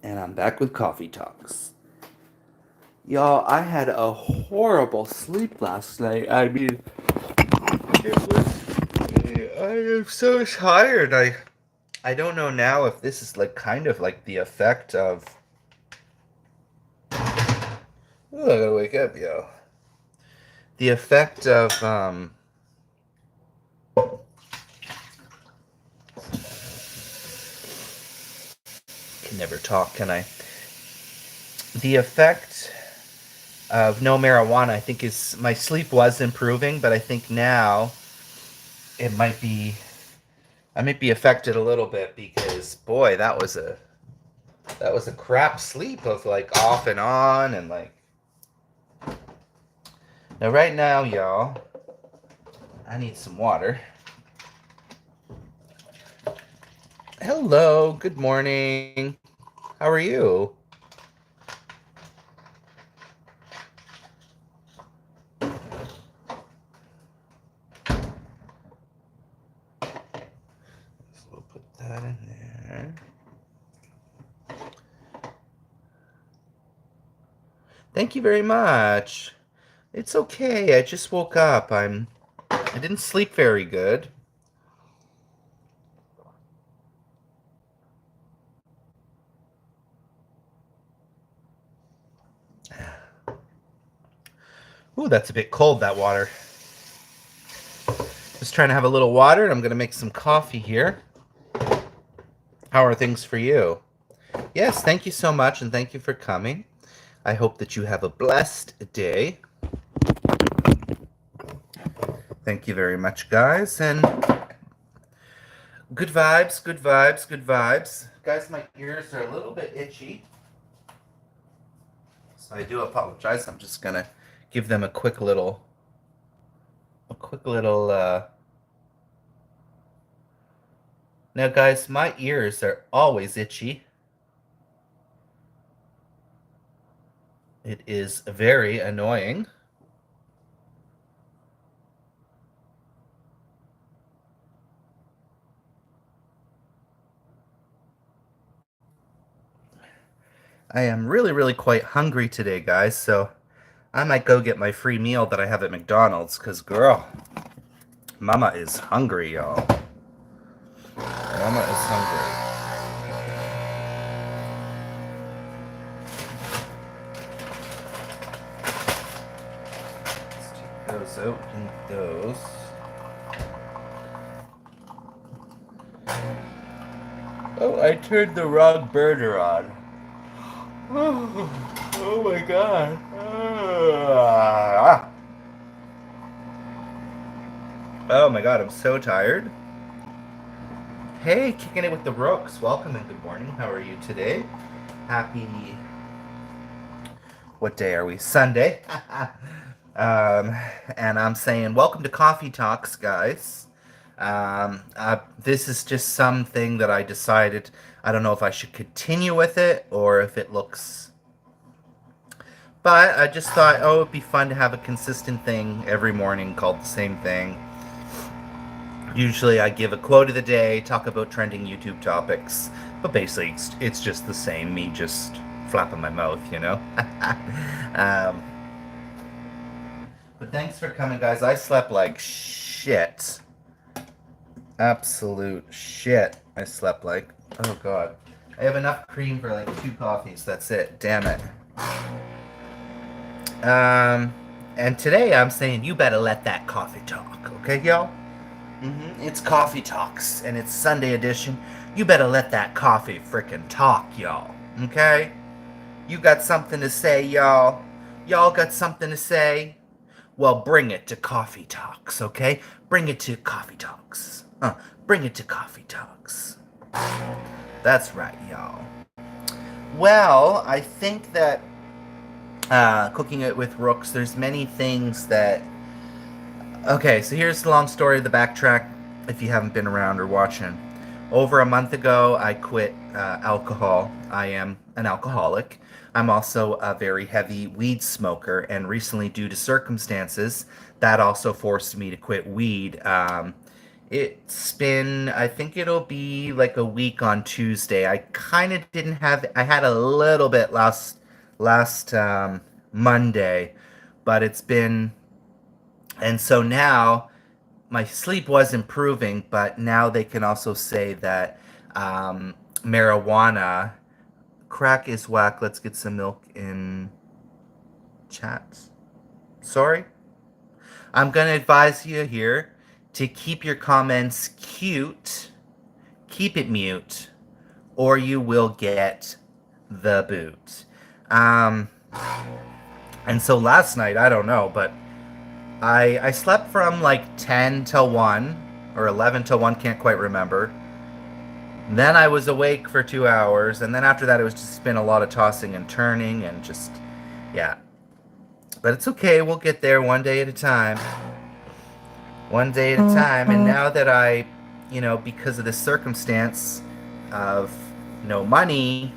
And I'm back with Coffee Talks. Y'all, I had a horrible sleep last night. I mean, it was. I am so tired. I don't know now if this is like kind of like the effect of. Oh, I gotta wake up, yo. The effect of Can never talk, can I? The effect of no marijuana, I think, is my sleep was improving, but I think now it might be I might be affected a little bit because boy, that was a crap sleep of like off and on and like. Now right now, y'all, I need some water. Hello, good morning. How are you? So we'll put that in there. Thank you very much. It's okay. I just woke up. I didn't sleep very good. Ooh, that's a bit cold, that water. Just trying to have a little water, and I'm going to make some coffee here. How are things for you? Yes, thank you so much, and thank you for coming. I hope that you have a blessed day. Thank you very much, guys, and good vibes, good vibes, good vibes. Guys, my ears are a little bit itchy, so I do apologize. I'm just going to give them a quick little Now, guys, my ears are always itchy. It is very annoying. I am really, really quite hungry today, guys, so I might go get my free meal that I have at McDonald's, because, girl, Mama is hungry, y'all. Mama is hungry. Let's take those out and those. Oh, I turned the wrong burner on. Oh my god. Oh my god, I'm so tired. Hey, kicking it with the Rooks. Welcome and good morning. How are you today? Happy. What day are we? Sunday. And I'm saying, welcome to Coffee Talks, guys. This is just something that I decided. I don't know if I should continue with it or if it looks. But I just thought, oh, it'd be fun to have a consistent thing every morning called the same thing. Usually I give a quote of the day, talk about trending YouTube topics, but basically it's just the same, me just flapping my mouth, you know? But thanks for coming, guys. I slept like shit. Absolute shit. I slept like, oh god. I have enough cream for like 2 coffees, that's it. Damn it. And today I'm saying you better let that coffee talk, okay, y'all? It's Coffee Talks, and it's Sunday edition. You better let that coffee frickin' talk, y'all. Okay? You got something to say, y'all? Y'all got something to say? Well, bring it to Coffee Talks, okay? Bring it to Coffee Talks. Bring it to Coffee Talks. That's right, y'all. Well, I think that cooking it with Rooks, there's many things that. Okay, so here's the long story of the backtrack if you haven't been around or watching. Over a month ago, I quit alcohol. I am an alcoholic. I'm also a very heavy weed smoker, and recently, due to circumstances, that also forced me to quit weed. I think it'll be like a week on Tuesday. I kind of didn't have, I had a little bit last Monday, but it's been, and so now my sleep was improving, but now they can also say that marijuana, crack is whack. Let's get some milk in chat. Sorry? I'm going to advise you here to keep your comments cute, keep it mute, or you will get the boot. Um, and so last night, I don't know, but I slept from like 10 till 1 or 11 till 1, can't quite remember. Then I was awake for 2 hours, and then after that, it was just been a lot of tossing and turning and just, yeah. But it's okay, we'll get there one day at a time. One day at a time. And now that because of this circumstance of no money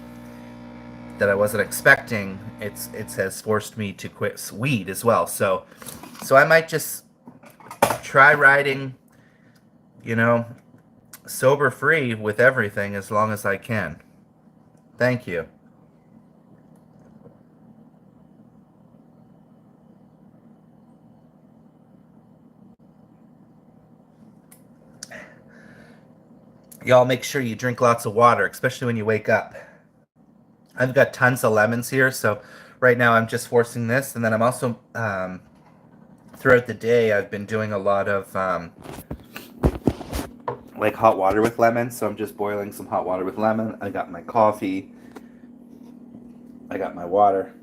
that I wasn't expecting, it has forced me to quit weed as well. So I might just try riding, sober free with everything as long as I can. Thank you. Y'all make sure you drink lots of water, especially when you wake up. I've got tons of lemons here, so right now I'm just forcing this, and then I'm also, throughout the day, I've been doing a lot of, like hot water with lemon, so I'm just boiling some hot water with lemon. I got my coffee. I got my water.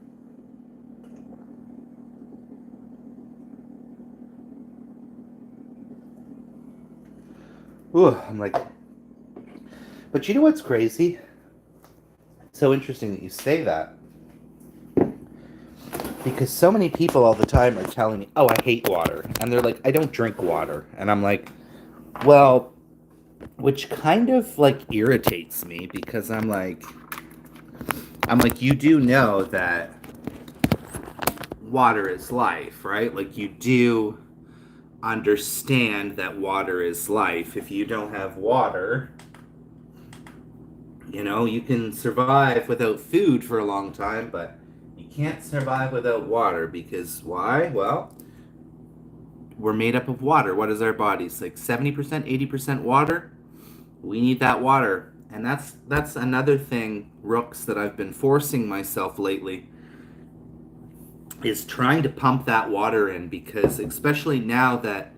Ooh, I'm like... But you know what's crazy? It's so interesting that you say that. Because so many people all the time are telling me, oh, I hate water. And they're like, I don't drink water. And I'm like, well, which kind of like irritates me because I'm like, you do know that water is life, right? Like you do understand that water is life. If you don't have water, you can survive without food for a long time, but you can't survive without water because why? Well, we're made up of water. What is our bodies? Like 70%, 80% water? We need that water. And that's another thing, Rooks, that I've been forcing myself lately is trying to pump that water in because especially now that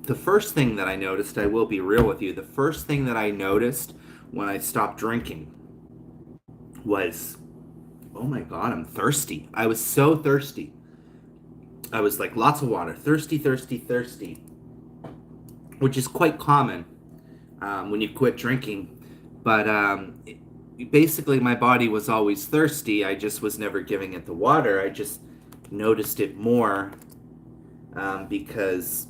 the first thing that I noticed, I will be real with you, the first thing that I noticed when I stopped drinking was, oh my God, I'm thirsty. I was so thirsty. I was like, lots of water, thirsty, thirsty, thirsty, which is quite common when you quit drinking. But basically, my body was always thirsty. I just was never giving it the water. I just noticed it more because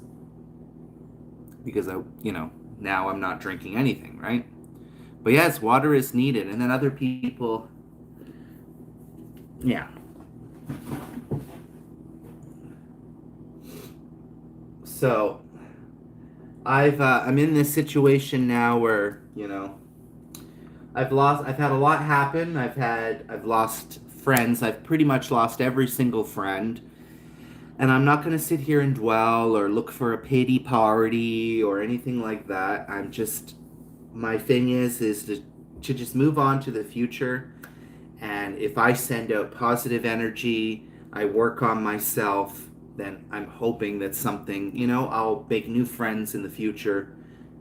I, now I'm not drinking anything, right? But yes, water is needed. And then other people, yeah. So I'm in this situation now where, I've had a lot happen. I've lost friends. I've pretty much lost every single friend. And I'm not going to sit here and dwell or look for a pity party or anything like that. My thing is to just move on to the future. And if I send out positive energy, I work on myself, then I'm hoping that something, I'll make new friends in the future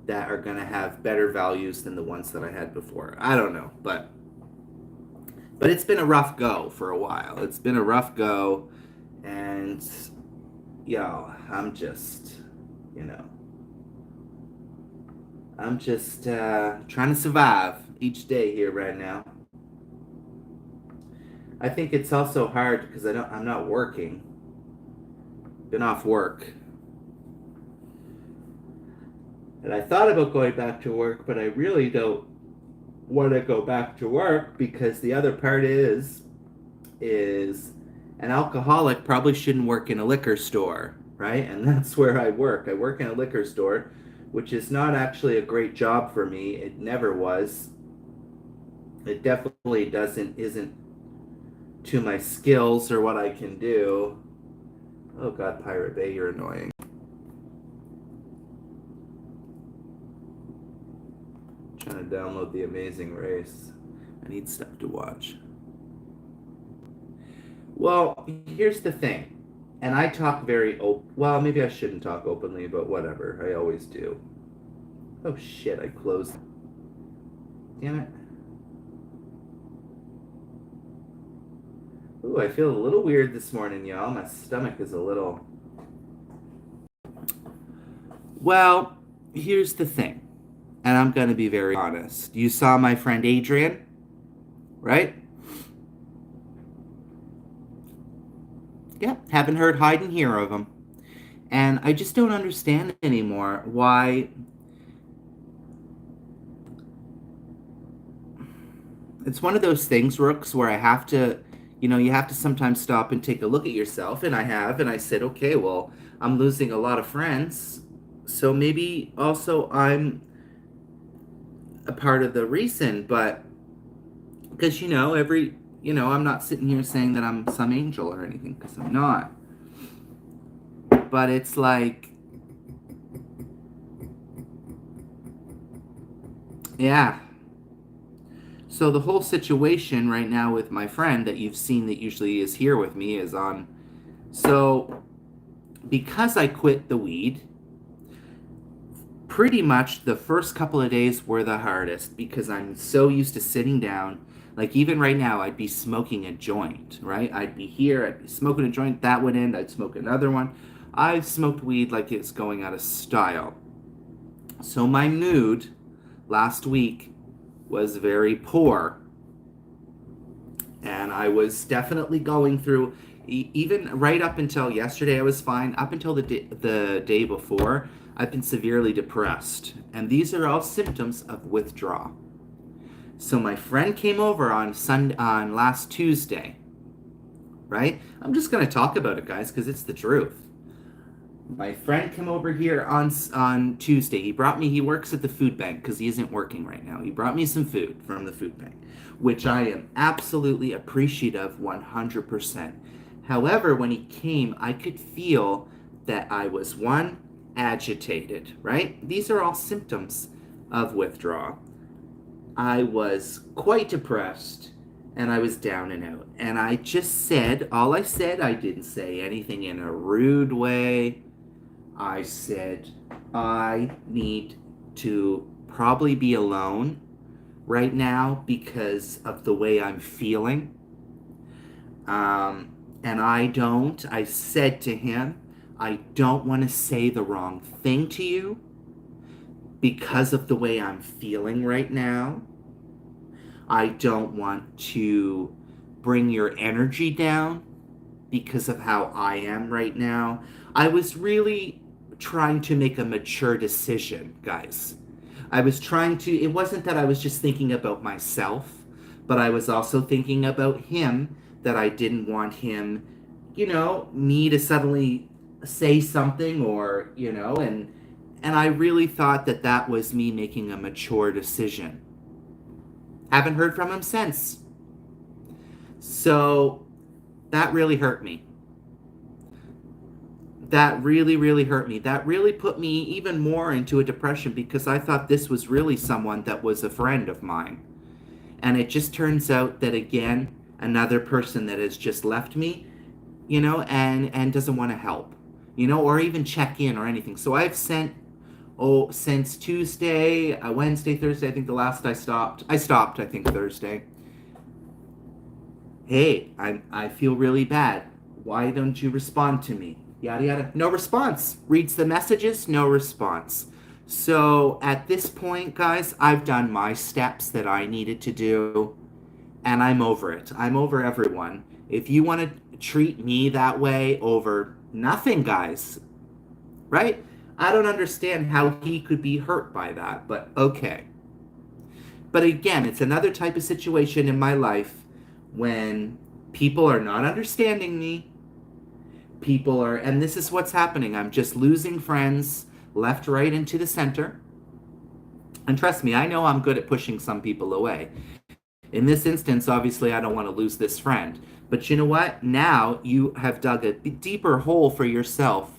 that are going to have better values than the ones that I had before. I don't know, but it's been a rough go for a while. It's been a rough go, and I'm just, trying to survive each day here right now. I think it's also hard because I'm not working. Been off work. And I thought about going back to work, but I really don't want to go back to work because the other part is an alcoholic probably shouldn't work in a liquor store, right? And that's where I work. I work in a liquor store, which is not actually a great job for me. It never was. It definitely isn't to my skills or what I can do. Oh God, Pirate Bay, you're annoying. Trying to download The Amazing Race. I need stuff to watch. Well, here's the thing. And I talk very well, maybe I shouldn't talk openly, but whatever. I always do. Oh shit, I closed. Damn it. Ooh, I feel a little weird this morning, y'all. My stomach is a little. Well, here's the thing. And I'm going to be very honest. You saw my friend Adrian, right? Yeah, haven't heard hide and hear of him. And I just don't understand anymore why. It's one of those things, Rooks, where I have to, you have to sometimes stop and take a look at yourself. And I have. And I said, okay, well, I'm losing a lot of friends. So maybe also I'm a part of the reason. But because, I'm not sitting here saying that I'm some angel or anything, because I'm not. But it's like, yeah. So the whole situation right now with my friend that you've seen that usually is here with me is on. So because I quit the weed, pretty much the first couple of days were the hardest because I'm so used to sitting down. Like even right now, I'd be smoking a joint, right? I'd be here, I'd be smoking a joint, that would end, I'd smoke another one. I've smoked weed like it's going out of style. So my mood last week was very poor. And I was definitely going through, even right up until yesterday, I was fine. Up until the day before, I've been severely depressed. And these are all symptoms of withdrawal. So my friend came over on last Tuesday, right? I'm just going to talk about it, guys, because it's the truth. My friend came over here on Tuesday. He works at the food bank because he isn't working right now. He brought me some food from the food bank, which I am absolutely appreciative 100%. However, when he came, I could feel that I was, one, agitated, right? These are all symptoms of withdrawal. I was quite depressed and I was down and out. And I just said, all I said, I didn't say anything in a rude way. I said, I need to probably be alone right now because of the way I'm feeling. And I said to him, I don't want to say the wrong thing to you because of the way I'm feeling right now. I don't want to bring your energy down because of how I am right now. I was really trying to make a mature decision, guys. It wasn't that I was just thinking about myself, but I was also thinking about him, that I didn't want him, me to suddenly say something or, and I really thought that that was me making a mature decision. Haven't heard from him since. So that really hurt me. That really, really hurt me. That really put me even more into a depression because I thought this was really someone that was a friend of mine. And it just turns out that, again, another person that has just left me, and doesn't want to help, or even check in or anything. So I've sent, since Tuesday, Wednesday, Thursday, I think the last I stopped, I think Thursday. Hey, I feel really bad. Why don't you respond to me? Yada, yada. No response. Reads the messages, no response. So at this point, guys, I've done my steps that I needed to do, and I'm over it. I'm over everyone. If you want to treat me that way over nothing, guys, right? I don't understand how he could be hurt by that, but okay. But again, it's another type of situation in my life when people are not understanding me. And this is what's happening. I'm just losing friends left, right, and to the center. And trust me, I know I'm good at pushing some people away. In this instance, obviously, I don't want to lose this friend. But you know what? Now you have dug a deeper hole for yourself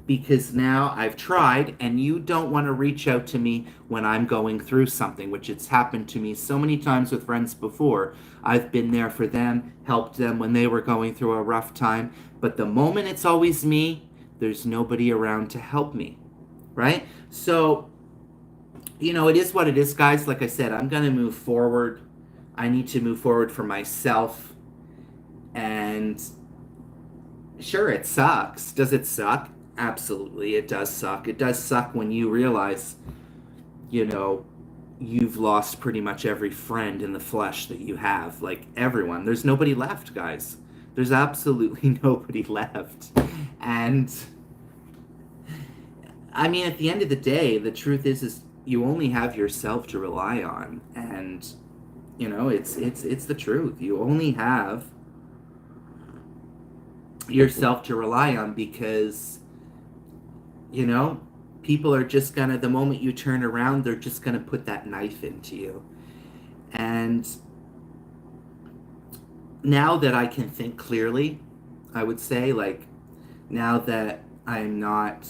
because now I've tried and you don't want to reach out to me when I'm going through something, which it's happened to me so many times with friends before. I've been there for them, helped them when they were going through a rough time. But the moment it's always me, there's nobody around to help me, right? So, it is what it is, guys. Like I said, I'm going to move forward. I need to move forward for myself. And sure, it sucks. Does it suck? Absolutely, it does suck. It does suck when you realize, you've lost pretty much every friend in the flesh that you have. Like everyone. There's nobody left, guys. There's absolutely nobody left. And I mean, at the end of the day, the truth is you only have yourself to rely on. And it's the truth. You only have yourself to rely on because people are just gonna, the moment you turn around, they're just gonna put that knife into you. And now that I can think clearly, I would say, like, now that I'm not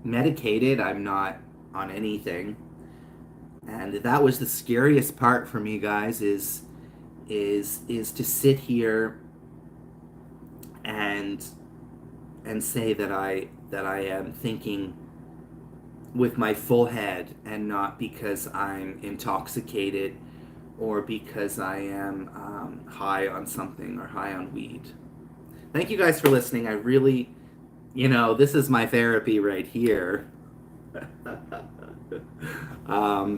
medicated, I'm not on anything, and that was the scariest part for me, guys, is to sit here and say that I am thinking with my full head and not because I'm intoxicated or because I am high on something or high on weed. Thank you guys for listening. I really, this is my therapy right here.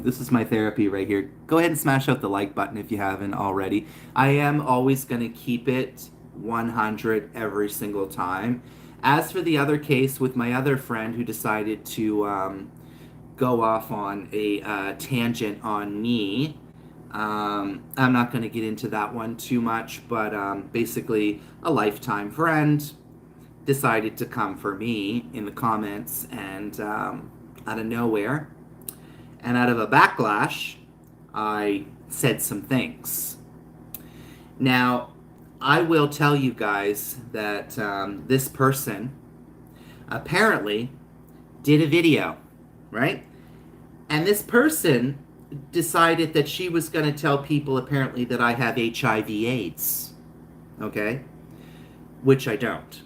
This is my therapy right here. Go ahead and smash out the like button if you haven't already. I am always going to keep it 100 every single time. As for the other case with my other friend who decided to go off on a tangent on me, I'm not going to get into that one too much, but basically a lifetime friend decided to come for me in the comments, and out of nowhere and out of a backlash, I said some things. Now, I will tell you guys that this person apparently did a video, right? And this person decided that she was going to tell people apparently that I have HIV/AIDS, okay? Which I don't.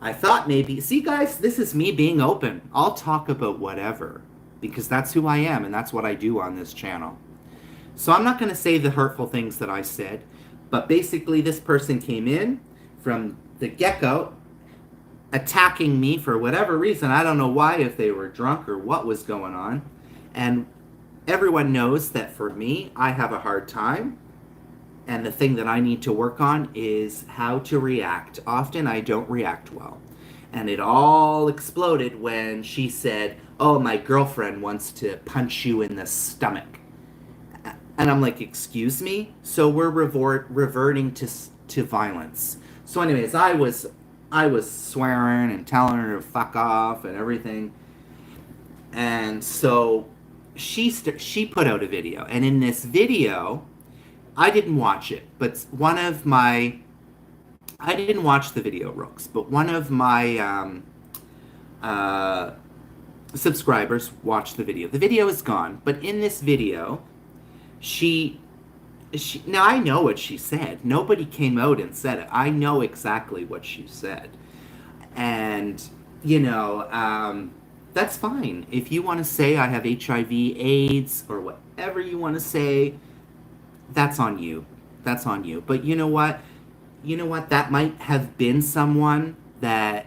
I thought maybe, see guys, this is me being open. I'll talk about whatever because that's who I am and that's what I do on this channel. So I'm not going to say the hurtful things that I said, but basically this person came in from the get-go attacking me for whatever reason. I don't know why, if they were drunk or what was going on. And everyone knows that for me, I have a hard time. And the thing that I need to work on is how to react. Often I don't react well. And it all exploded when she said, "Oh, my girlfriend wants to punch you in the stomach." And I'm like, excuse me? So we're reverting to violence. So anyways, I was swearing and telling her to fuck off and everything. And so she put out a video. And in this video, I didn't watch it, but I didn't watch the video, Rooks, but one of my subscribers watched the video. The video is gone, but in this video, she now I know what she said. Nobody came out and said it. I know exactly what she said. And, that's fine. If you want to say I have HIV/AIDS or whatever you want to say, that's on you. That's on you. But you know what? That might have been someone that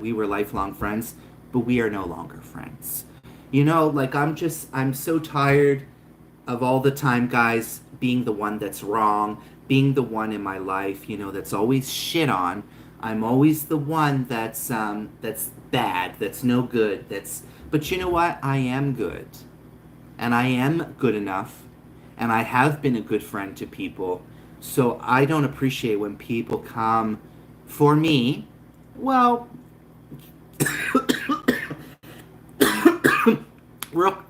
we were lifelong friends, but we are no longer friends. I'm so tired of all the time, guys, being the one that's wrong, being the one in my life, that's always shit on. I'm always the one that's bad, that's no good, but you know what? I am good. And I am good enough, and I have been a good friend to people So I don't appreciate when people come for me. Well, Rook,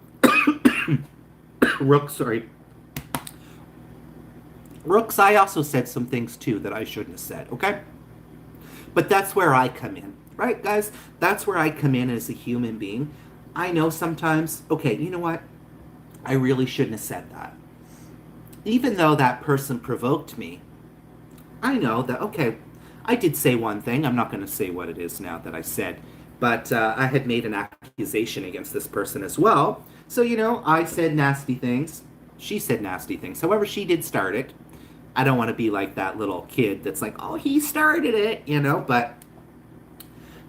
Rook, sorry. Rooks, I also said some things too that I shouldn't have said, okay? But that's where I come in, right, guys? That's where I come in as a human being. I know sometimes, okay, you know what? I really shouldn't have said that. Even though that person provoked me, I know that, okay, I did say one thing. I'm not going to say what it is now that I said, but I had made an accusation against this person as well. So, I said nasty things. She said nasty things. However, she did start it. I don't want to be like that little kid that's like, oh, he started it, but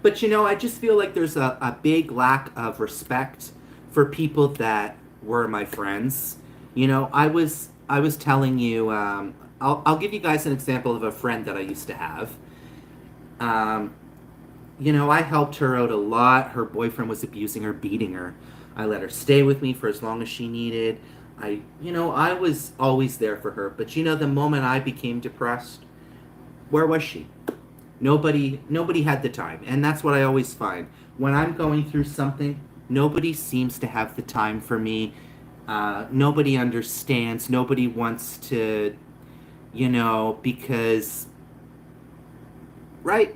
I just feel like there's a big lack of respect for people that were my friends. I was telling you, I'll give you guys an example of a friend that I used to have. Um, I helped her out a lot. Her boyfriend was abusing her, beating her. I let her stay with me for as long as she needed. I was always there for her. But the moment I became depressed, where was she? Nobody had the time. And that's what I always find. When I'm going through something, nobody seems to have the time for me. Nobody understands. Nobody wants to, because, right?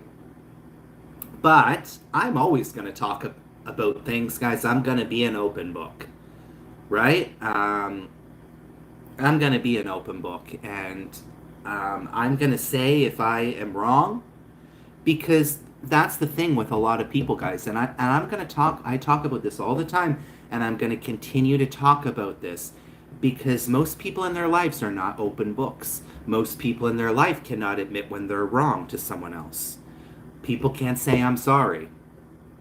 But I'm always going to talk about things, guys. I'm going to be an open book, right? I'm going to be an open book. And I'm going to say if I am wrong, because that's the thing with a lot of people, guys. And I'm going to I talk about this all the time, and I'm going to continue to talk about this because most people in their lives are not open books. Most people in their life cannot admit when they're wrong to someone else. People can't say I'm sorry.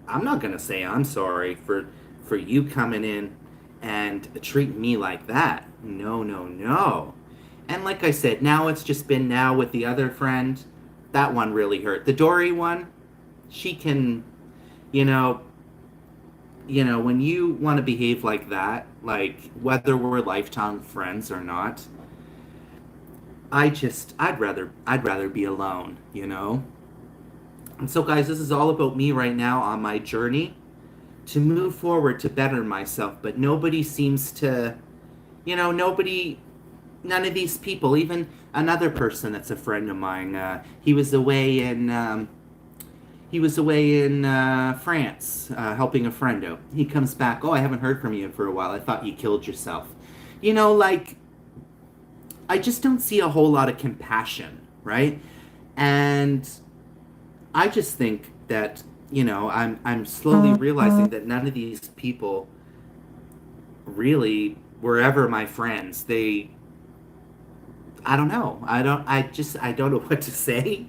I'm not going to say I'm sorry for you coming in and treating me like that. No, no, no. And like I said, now it's just been now with the other friend. That one really hurt. The Dory one, she can, you know, when you want to behave like that, like whether we're lifetime friends or not, I'd rather be alone. And so guys, this is all about me right now on my journey to move forward to better myself, but nobody seems to, nobody, none of these people, even another person that's a friend of mine, he was away in France, helping a friend out. He comes back, oh, I haven't heard from you for a while. I thought you killed yourself. Like, I just don't see a whole lot of compassion, right? And I just think that, I'm slowly realizing that none of these people really were ever my friends. I don't know. I don't know what to say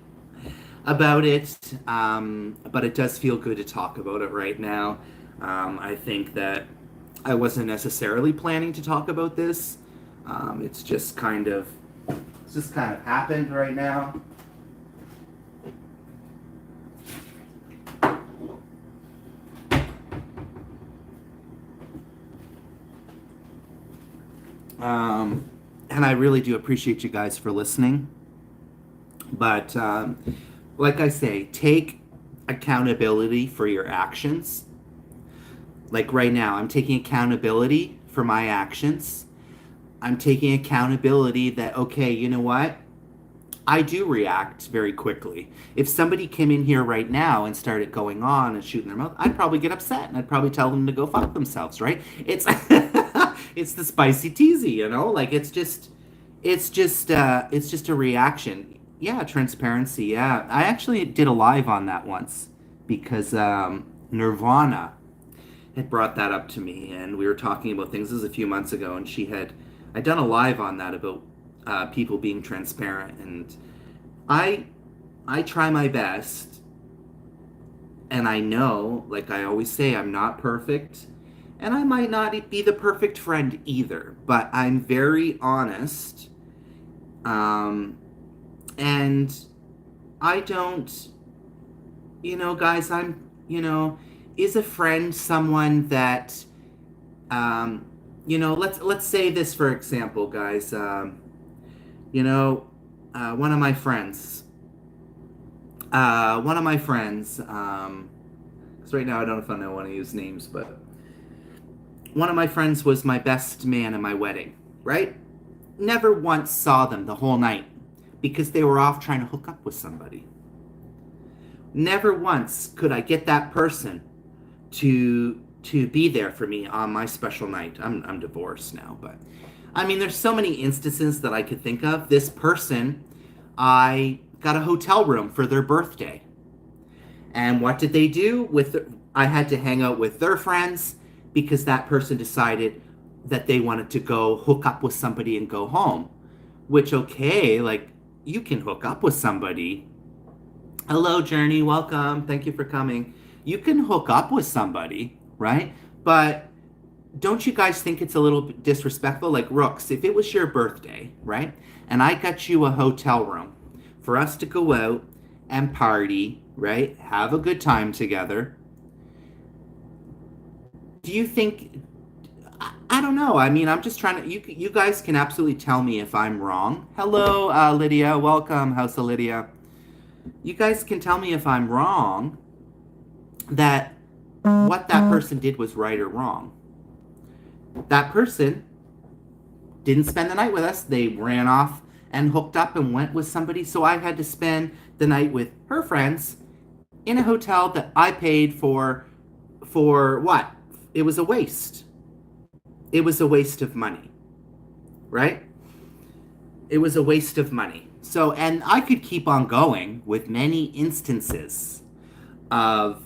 about it. But it does feel good to talk about it right now. I think that I wasn't necessarily planning to talk about this. It's just kind of happened right now. And I really do appreciate you guys for listening. But like I say, take accountability for your actions. Like right now, I'm taking accountability for my actions. I'm taking accountability that, okay, you know what? I do react very quickly. If somebody came in here right now and started going on and shooting their mouth, I'd probably get upset and I'd probably tell them to go fuck themselves, right? It's it's the spicy teasy. Like it's just a reaction. Yeah, transparency. Yeah, I actually did a live on that once because Nirvana had brought that up to me, and we were talking about things. This was a few months ago, and I'd done a live on that about people being transparent, and I I try my best, and I know, like I always say, I'm not perfect, and I might not be the perfect friend either, but I'm very honest, um, and I don't, guys, is a friend someone that, let's say this for example, guys, you know, one of my friends, one of my friends, 'cause right now I don't know if I want to use names, but one of my friends was my best man at my wedding, right? Never once saw them the whole night because they were off trying to hook up with somebody. Never once could I get that person to be there for me on my special night. I'm divorced now, but I mean, there's so many instances that I could think of. This person, I got a hotel room for their birthday. And what did they do I had to hang out with their friends because that person decided that they wanted to go hook up with somebody and go home. Which, okay, like, you can hook up with somebody. Hello, Journey, welcome. Thank you for coming. You can hook up with somebody, right? But don't you guys think it's a little bit disrespectful? Like, Rooks, if it was your birthday, right? And I got you a hotel room for us to go out and party, right? Have a good time together. Do you think, I don't know. I mean, I'm just trying to, you guys can absolutely tell me if I'm wrong. Hello, Lydia. Welcome, House of Lydia. You guys can tell me if I'm wrong that what that person did was right or wrong. That person didn't spend the night with us. They ran off and hooked up and went with somebody. So I had to spend the night with her friends in a hotel that I paid for what? It was a waste. It was a waste of money, right? It was a waste of money. So, and I could keep on going with many instances of,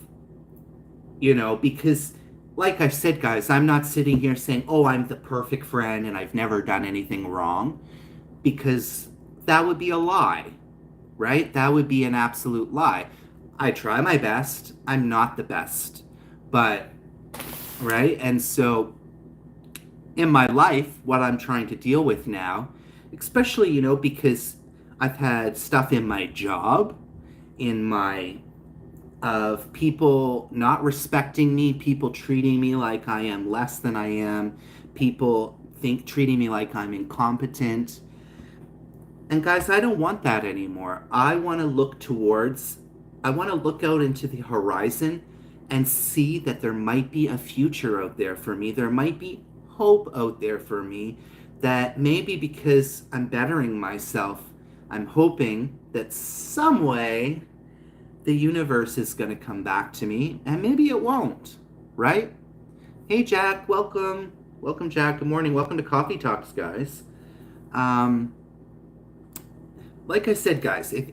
because like I've said, guys, I'm not sitting here saying, oh, I'm the perfect friend and I've never done anything wrong, because that would be a lie, right? That would be an absolute lie. I try my best. I'm not the best, but, right? And so in my life, what I'm trying to deal with now, especially, because I've had stuff in my job, of people not respecting me, people treating me like I am less than I am, people treating me like I'm incompetent. And guys, I don't want that anymore. I want to look out into the horizon and see that there might be a future out there for me. There might be hope out there for me, that maybe because I'm bettering myself, I'm hoping that some way the universe is going to come back to me, and maybe it won't, right? Hey, Jack, welcome. Welcome, Jack. Good morning. Welcome to Coffee Talks, guys. Like I said, guys, if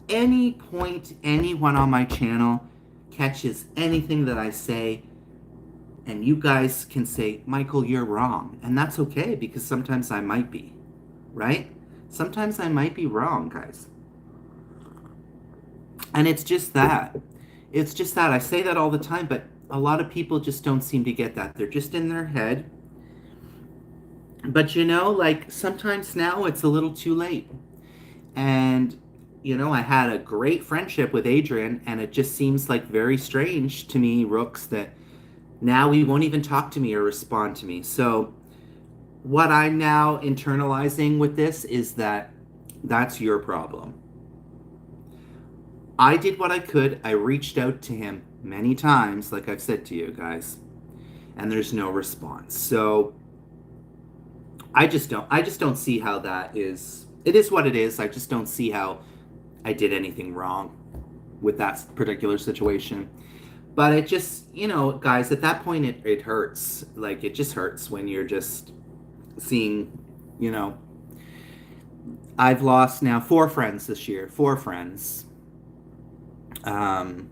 any point anyone on my channel catches anything that I say, and you guys can say, Michael, you're wrong, and that's okay, because sometimes I might be, right? Sometimes I might be wrong, guys. And it's just that. It's just that. I say that all the time, but a lot of people just don't seem to get that. They're just in their head. But like, sometimes now it's a little too late. And, I had a great friendship with Adrian, and it just seems like very strange to me, Rooks, that now he won't even talk to me or respond to me. So what I'm now internalizing with this is that that's your problem. I did what I could. I reached out to him many times, like I've said to you guys, and there's no response. So I just don't see how that is. It is what it is. I just don't see how I did anything wrong with that particular situation. But it just, guys, at that point, it hurts. Like, it just hurts when you're just seeing, I've lost now 4 friends this year. 4 friends. Amen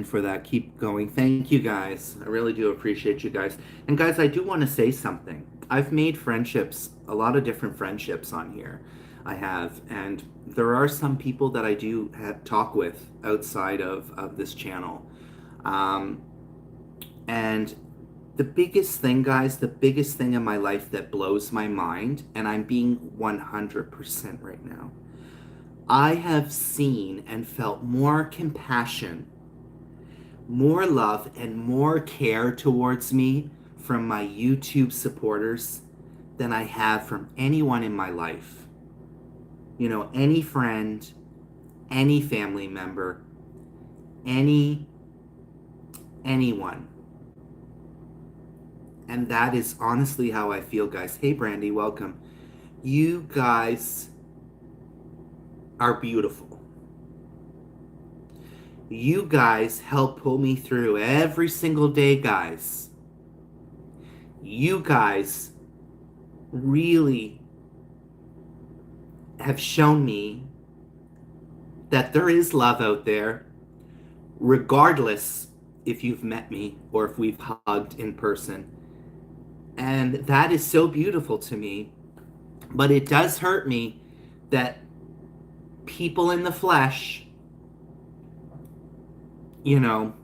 for that. Keep going. Thank you, guys. I really do appreciate you guys. And guys, I do want to say something. I've made friendships, a lot of different friendships on here. I have, and there are some people that I do talk with outside of this channel. And the biggest thing, guys, the biggest thing in my life that blows my mind, and I'm being 100% right now, I have seen and felt more compassion, more love, and more care towards me from my YouTube supporters than I have from anyone in my life. any friend, any family member, any anyone. And that is honestly how I feel, guys. Hey, Brandy, welcome. You guys are beautiful. You guys help pull me through every single day, guys. You guys really have shown me that there is love out there, regardless if you've met me or if we've hugged in person. And that is so beautiful to me. But it does hurt me that people in the flesh, you know,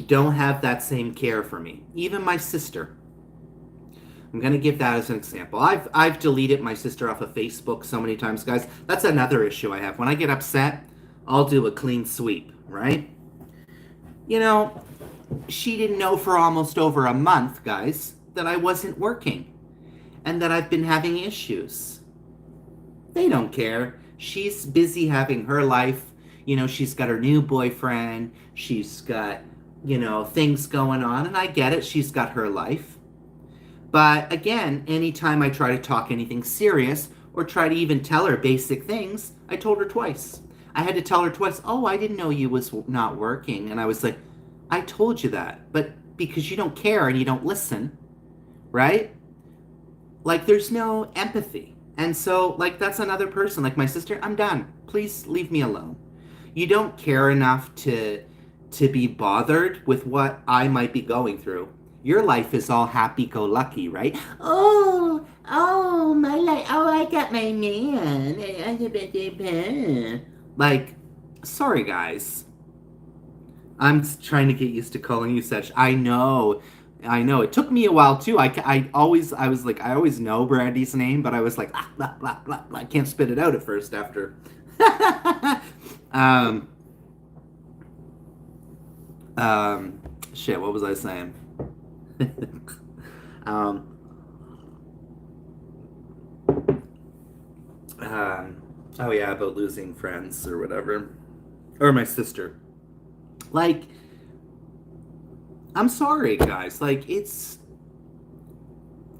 don't have that same care for me. Even my sister. I'm gonna give that as an example. I've deleted my sister off of Facebook so many times, guys. That's another issue I have. When I get upset, I'll do a clean sweep, right? You know, she didn't know for almost over a month, guys, that I wasn't working and that I've been having issues. They don't care. She's busy having her life. She's got her new boyfriend. She's got, things going on, and I get it. She's got her life. But again, anytime I try to talk anything serious or try to even tell her basic things, I told her twice. I had to tell her twice, oh, I didn't know you was not working. And I was like, I told you that. But because you don't care and you don't listen, right? Like, there's no empathy. And so, like, that's another person. Like my sister, I'm done. Please leave me alone. You don't care enough to be bothered with what I might be going through. Your life is all happy-go-lucky, right? Oh, my life. Oh, I got my man. Like, sorry, guys. I'm trying to get used to calling you such. I know. It took me a while too. I was like, I always know Brandy's name, but I was like, blah, blah, blah, blah. I can't spit it out at first after. um, shit, what was I saying? um, oh yeah, about losing friends or whatever. Or my sister. Like, I'm sorry, guys. Like,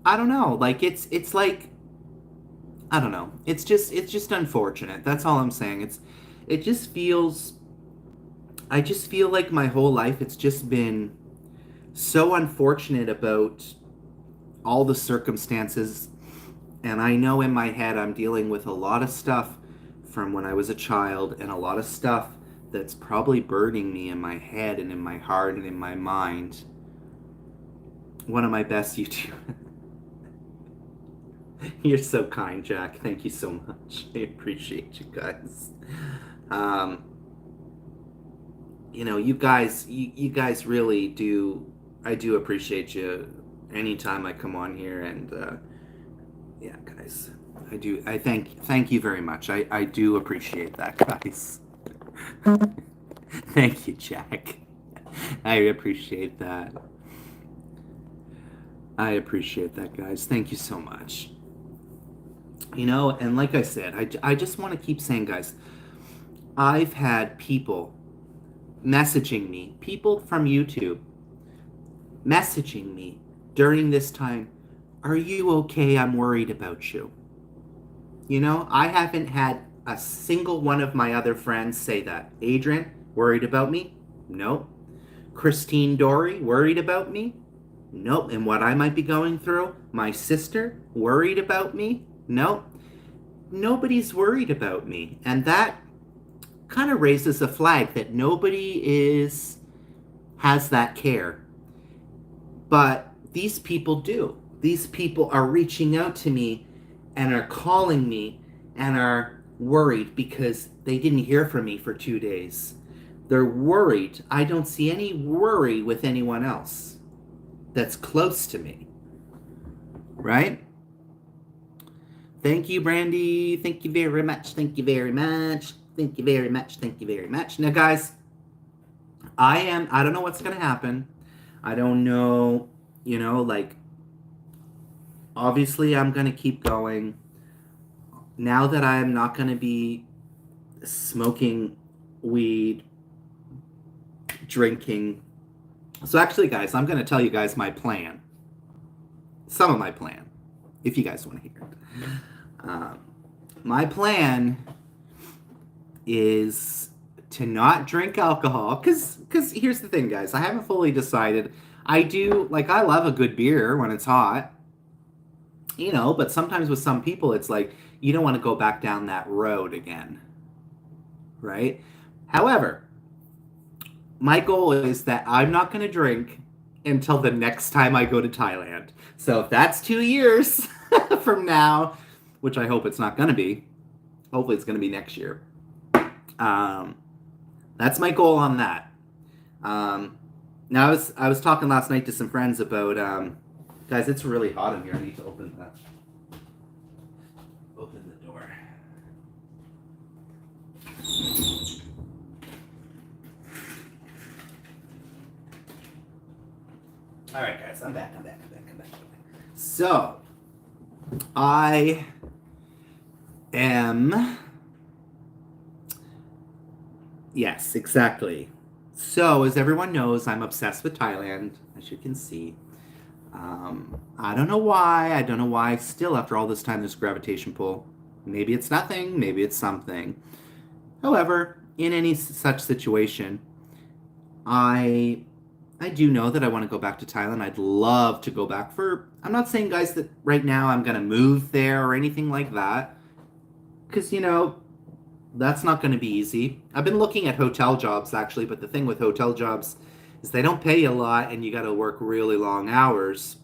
I don't know. Like, it's like, I don't know. It's just unfortunate. That's all I'm saying. It just feels, I just feel like my whole life it's just been so unfortunate about all the circumstances. And I know in my head I'm dealing with a lot of stuff from when I was a child and a lot of stuff that's probably burning me in my head and in my heart and in my mind. One of my best YouTube. You're so kind, Jack. Thank you so much. I appreciate you guys. Um, you guys really do. I do appreciate you anytime I come on here, and yeah, guys, I do. I thank you very much. I do appreciate that, guys. Thank you, Jack. I appreciate that. I appreciate that, guys. Thank you so much. And like I said, I just want to keep saying, guys, I've had people messaging me, people from YouTube messaging me during this time, are you okay? I'm worried about you. I haven't had a single one of my other friends say that. Adrian, worried about me? Nope. Christine Dory, worried about me? Nope. And what I might be going through? My sister, worried about me? Nope. Nobody's worried about me. And that kind of raises a flag that nobody has that care. But these people do. These people are reaching out to me and are calling me and are worried because they didn't hear from me for 2 days. They're worried. I don't see any worry with anyone else that's close to me. Right? Thank you, Brandy. Thank you very much. Thank you very much. Thank you very much. Thank you very much. Now, guys, I don't know what's going to happen. I don't know, like, obviously I'm going to keep going. Now that I'm not going to be smoking weed, drinking. So actually, guys, I'm going to tell you guys my plan. Some of my plan, if you guys want to hear it. My plan is to not drink alcohol, because here's the thing, guys. I haven't fully decided. I do, like, I love a good beer when it's hot, but sometimes with some people, it's like, you don't want to go back down that road again, right? However, my goal is that I'm not going to drink until the next time I go to Thailand. So if that's 2 years from now, which I hope it's not going to be, hopefully it's going to be next year. That's my goal on that. Now I was talking last night to some friends about guys. It's really hot in here. I need to open the door. All right, guys, I'm back. So, I am. Yes, exactly. So, as everyone knows, I'm obsessed with Thailand, as you can see. I don't know why. I don't know why. Still, after all this time, there's gravitation pull. Maybe it's nothing. Maybe it's something. However, in any such situation, I do know that I want to go back to Thailand. I'd love to go back for. I'm not saying, guys, that right now I'm gonna move there or anything like that, because that's not going to be easy. I've been looking at hotel jobs actually, but the thing with hotel jobs is they don't pay you a lot and you got to work really long hours.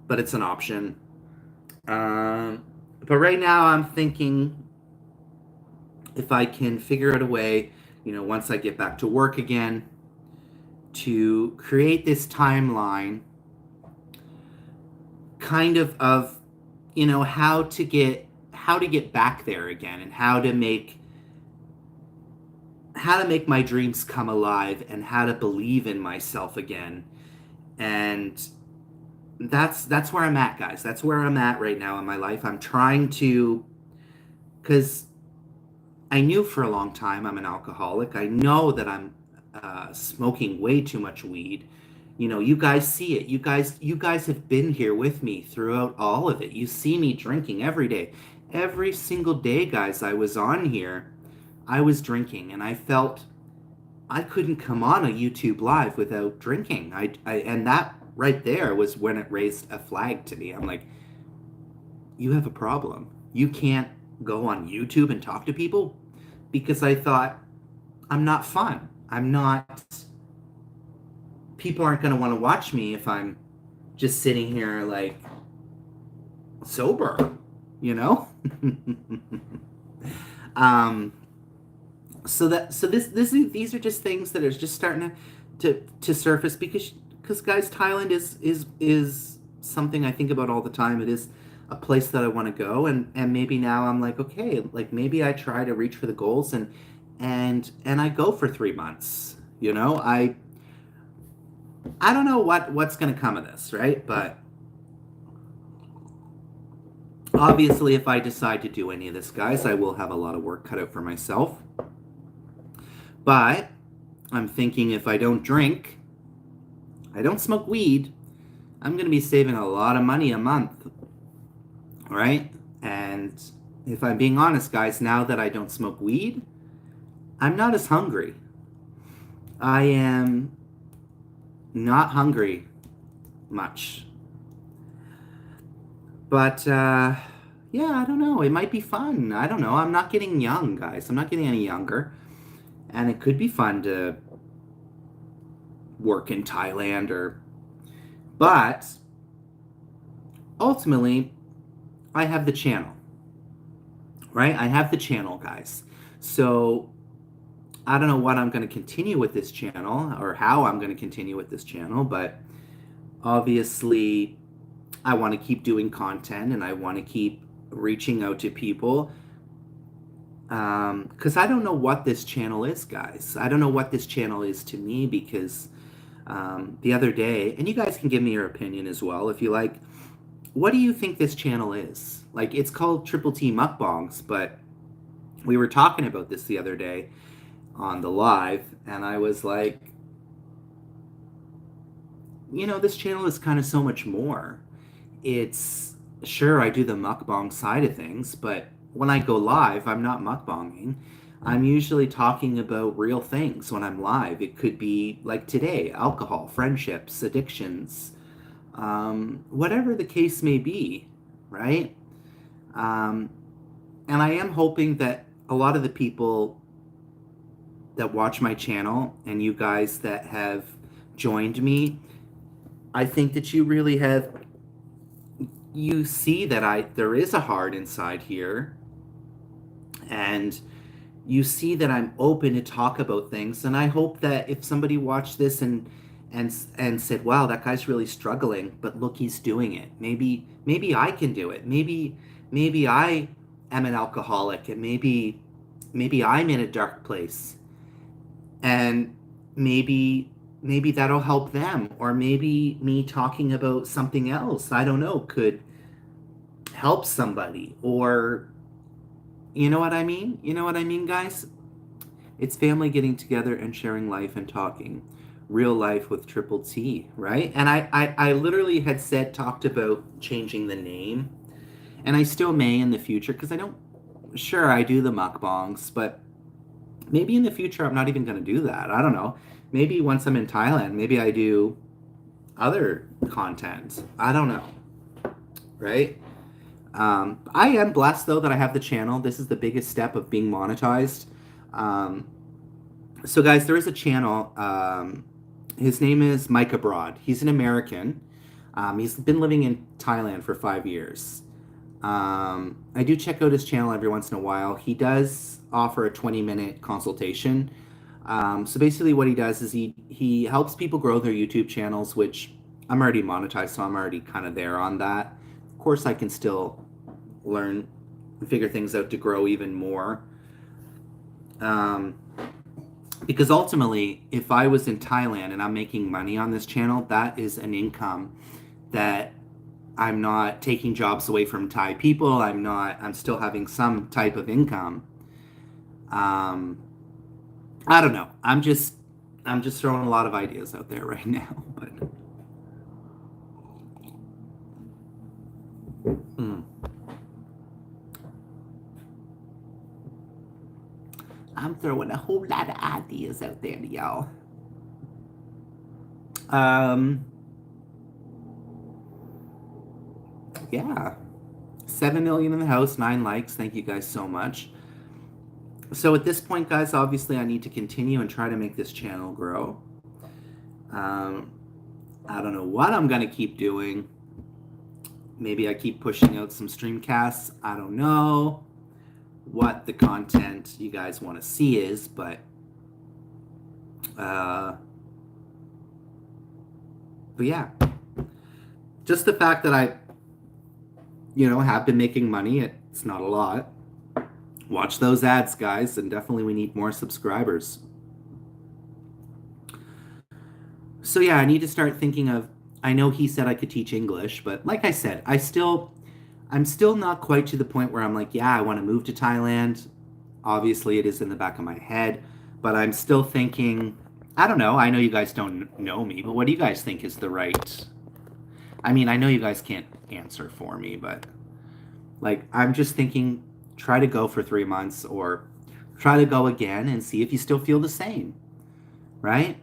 But it's an option. But right now I'm thinking if I can figure out a way, once I get back to work again, to create this timeline kind of how to get back there again and how to make my dreams come alive and how to believe in myself again. And that's where I'm at, guys. That's where I'm at right now in my life. I'm trying to, because I knew for a long time I'm an alcoholic. I know that I'm smoking way too much weed. You guys see it. You guys have been here with me throughout all of it. You see me drinking every day. Every single day, guys, I was on here, I was drinking, and I felt I couldn't come on a YouTube live without drinking. And that right there was when it raised a flag to me. I'm like, you have a problem. You can't go on YouTube and talk to people, because I thought, I'm not fun. People aren't going to want to watch me if I'm just sitting here like sober. So these are just things that are just starting to surface, because guys, Thailand is something I think about all the time. It is a place that I want to go, and maybe now I'm like, okay, like maybe I try to reach for the goals and I go for 3 months. I don't know what's going to come of this, right? But obviously, if I decide to do any of this, guys, I will have a lot of work cut out for myself. But I'm thinking if I don't drink, I don't smoke weed, I'm going to be saving a lot of money a month, right? And if I'm being honest, guys, now that I don't smoke weed, I'm not as hungry. I am not hungry much. But, yeah, I don't know. It might be fun. I don't know. I'm not getting young, guys. I'm not getting any younger. And it could be fun to work in Thailand But, ultimately, I have the channel. Right? I have the channel, guys. So, I don't know what I'm going to continue with this channel or how I'm going to continue with this channel, but obviously I want to keep doing content and I want to keep reaching out to people, because I don't know what this channel is, guys. I don't know what this channel is to me, because the other day, and you guys can give me your opinion as well if you like, what do you think this channel is? Like, it's called Triple T Mukbangs, but we were talking about this the other day on the live, and I was like, this channel is kind of so much more. It's sure I do the mukbang side of things, but when I go live, I'm not mukbanging. I'm usually talking about real things when I'm live. It could be like today, alcohol, friendships, addictions, whatever the case may be, right? Um, and I am hoping that a lot of the people that watch my channel and you guys that have joined me, I think that you really have, you see that there is a heart inside here, and you see that I'm open to talk about things. And I hope that if somebody watched this and said, wow, that guy's really struggling, but look, he's doing it. Maybe I can do it. Maybe I am an alcoholic, and maybe I'm in a dark place, and maybe that'll help them, or maybe me talking about something else, I don't know, could help somebody. Or you know what I mean, guys. It's family getting together and sharing life and talking real life with Triple T, right? And I literally had talked about changing the name, and I still may in the future, because I do the mukbangs, but maybe in the future I'm not even going to do that. I don't know. Maybe once I'm in Thailand, maybe I do other content. I don't know. Right? I am blessed, though, that I have the channel. This is the biggest step of being monetized. So, guys, there is a channel. His name is Mike Abroad. He's an American. He's been living in Thailand for 5 years. I do check out his channel every once in a while. He does offer a 20-minute consultation. So basically what he does is he helps people grow their YouTube channels, which I'm already monetized, so I'm already kind of there on that. Of course, I can still learn and figure things out to grow even more. Because ultimately, if I was in Thailand and I'm making money on this channel, that is an income that I'm not taking jobs away from Thai people. I'm still having some type of income. I don't know. I'm just throwing a lot of ideas out there right now, but I'm throwing a whole lot of ideas out there to y'all. Yeah. 7 million in the house, 9 likes. Thank you guys so much. So at this point, guys, obviously I need to continue and try to make this channel grow. I don't know what I'm going to keep doing. Maybe I keep pushing out some streamcasts. I don't know what the content you guys want to see is, but yeah, just the fact that I have been making money. It's not a lot. Watch those ads, guys, and definitely we need more subscribers. So yeah, I need to start thinking of, I know he said I could teach English, but like I said, I'm still not quite to the point where I'm like, yeah, I want to move to Thailand. Obviously, it is in the back of my head, but I'm still thinking, I don't know. I know you guys don't know me, but what do you guys think is the right? I mean, I know you guys can't answer for me, but like, I'm just thinking, try to go for 3 months, or try to go again and see if you still feel the same, right?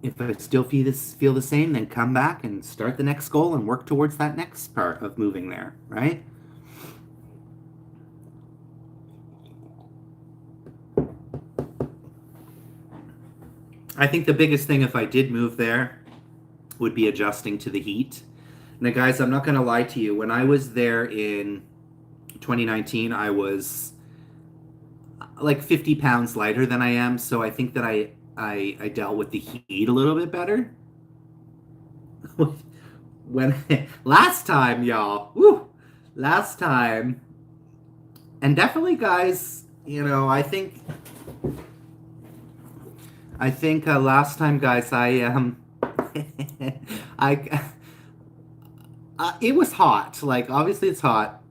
If I still feel the same, then come back and start the next goal and work towards that next part of moving there, right? I think the biggest thing if I did move there would be adjusting to the heat. Now, guys, I'm not going to lie to you. When I was there in 2019, I was like 50 pounds lighter than I am, so I think that I dealt with the heat a little bit better. When last time, y'all, last time, and definitely, guys, I think last time, guys, I It was hot. Like, obviously it's hot,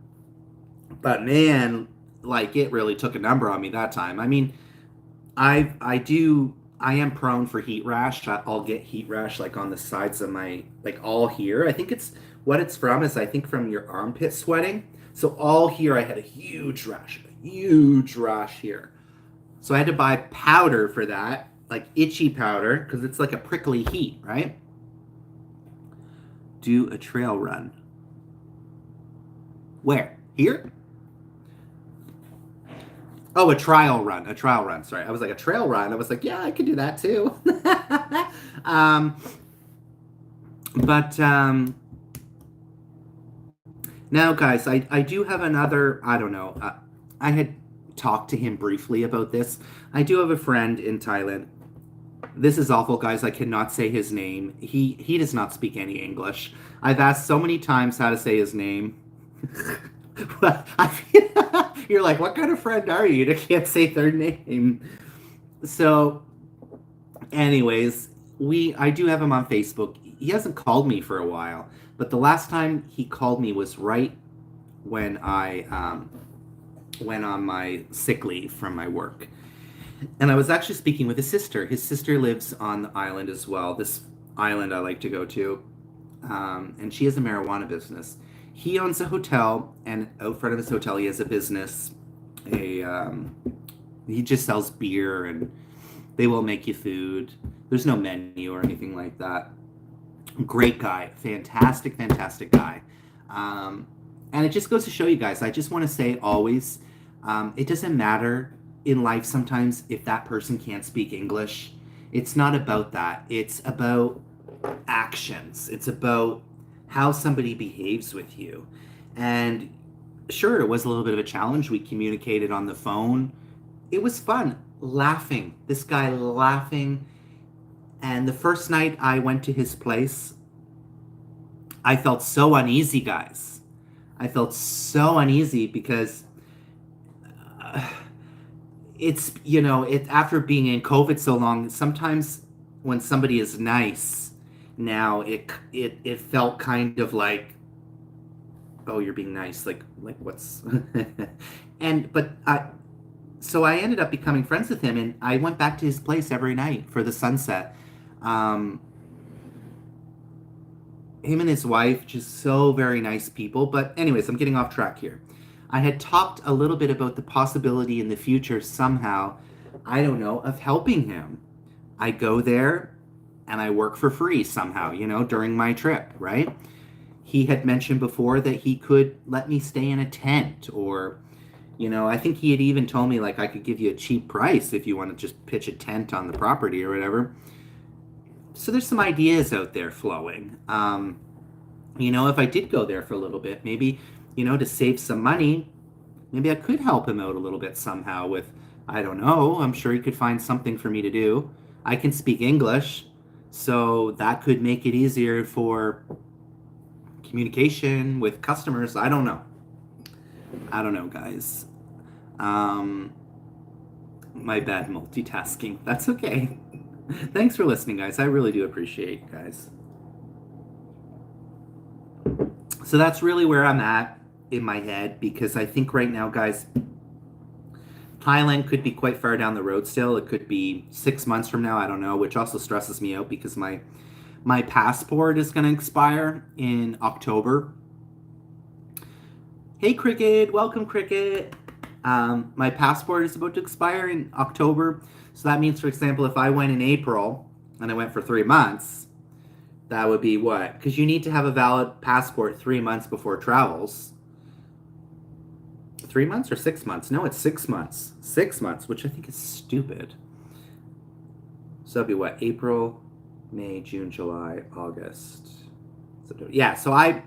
but man, like it really took a number on me that time. I mean, I am prone for heat rash. I'll get heat rash like on the sides of my, like all here. I think it's what it's from is I think from your armpit sweating. So all here I had a huge rash here. So I had to buy powder for that, like itchy powder, because it's like a prickly heat, right? Do a trail run. Where? Here? Oh, a trial run. A trial run. Sorry. I was like, a trail run. I was like, yeah, I could do that too. um, but now, guys, I do have another, I don't know. I had talked to him briefly about this. I do have a friend in Thailand. This is awful, guys. I cannot say his name. He does not speak any English. I've asked so many times how to say his name. You're like, what kind of friend are you that can't say their name? So, anyways, I do have him on Facebook. He hasn't called me for a while, but the last time he called me was right when I went on my sick leave from my work. And I was actually speaking with his sister. His sister lives on the island as well, this island I like to go to. And she has a marijuana business. He owns a hotel, and out front of his hotel, he has a business. He just sells beer, and they will make you food. There's no menu or anything like that. Great guy, fantastic guy. And it just goes to show you guys. I just want to say always, it doesn't matter in life sometimes if that person can't speak English. It's not about that. It's about actions. It's about how somebody behaves with you. And sure, it was a little bit of a challenge. We communicated on the phone. It was fun. Laughing. This guy laughing. And the first night I went to his place, I felt so uneasy, guys. I felt so uneasy because it's, after being in COVID so long, sometimes when somebody is nice, now it felt kind of like, oh, you're being nice, like what's so I ended up becoming friends with him, and I went back to his place every night for the sunset. Him and his wife, just so very nice people. But anyways, I'm getting off track here. I had talked a little bit about the possibility in the future somehow, I don't know, of helping him. I go there and I work for free somehow, during my trip, right? He had mentioned before that he could let me stay in a tent, or, I think he had even told me, like, I could give you a cheap price if you want to just pitch a tent on the property or whatever. So there's some ideas out there flowing. If I did go there for a little bit, maybe, to save some money, maybe I could help him out a little bit somehow with, I don't know, I'm sure he could find something for me to do. I can speak English, so that could make it easier for communication with customers. I don't know, guys. My bad multitasking. That's okay. Thanks for listening, guys. I really do appreciate you guys. So that's really where I'm at in my head, because I think right now, guys, Thailand could be quite far down the road still. It could be 6 months from now. I don't know, which also stresses me out because my passport is going to expire in October. Hey, Cricket. Welcome, Cricket. My passport is about to expire in October. So that means, for example, if I went in April and I went for 3 months, that would be what? Because you need to have a valid passport 3 months before travels. 3 months or 6 months? No, it's 6 months. 6 months, which I think is stupid. So that'd be what? April, May, June, July, August. Yeah, so I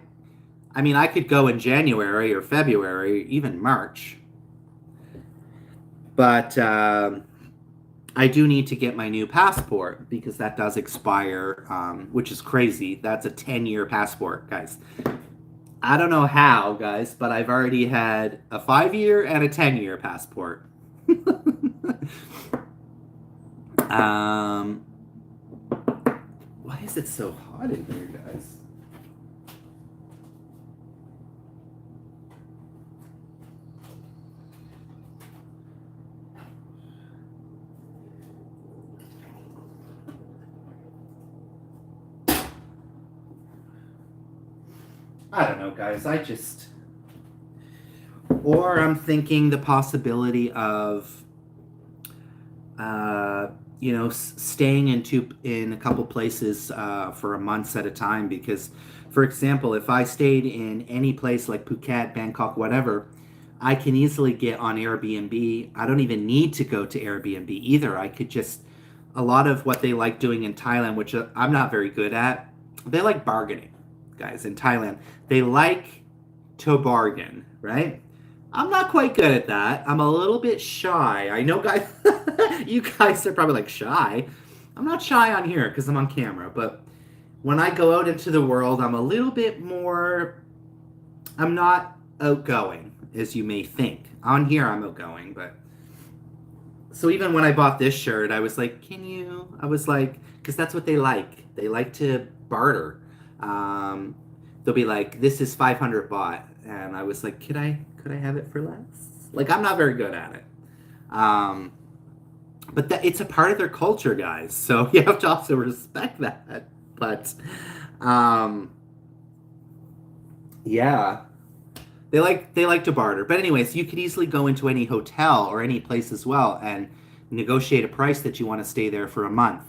could go in January or February, even March. But I do need to get my new passport because that does expire, which is crazy. That's a 10-year passport, guys. I don't know how, guys, but I've already had a 5-year and a 10-year passport. Why is it so hot in here, guys? I don't know, guys. Or I'm thinking the possibility of, uh, staying in a couple places for a month at a time. Because, for example, if I stayed in any place like Phuket, Bangkok, whatever, I can easily get on Airbnb. I don't even need to go to Airbnb either. I could just, a lot of what they like doing in Thailand, which I'm not very good at, they like bargaining, guys, in Thailand. They like to bargain, right? I'm not quite good at that. I'm a little bit shy. I know, guys, you guys are probably like, shy. I'm not shy on here because I'm on camera, but when I go out into the world, I'm a little bit more, I'm not outgoing, as you may think. On here, I'm outgoing, but so even when I bought this shirt, I was like, I was like, because that's what they like. They like to barter. Um, they'll be like, this is 500 baht. And I was like, could I have it for less? Like, I'm not very good at it. Um, but it's a part of their culture, guys. So you have to also respect that. But, yeah. They like to barter. But anyways, you could easily go into any hotel or any place as well and negotiate a price that you want to stay there for a month.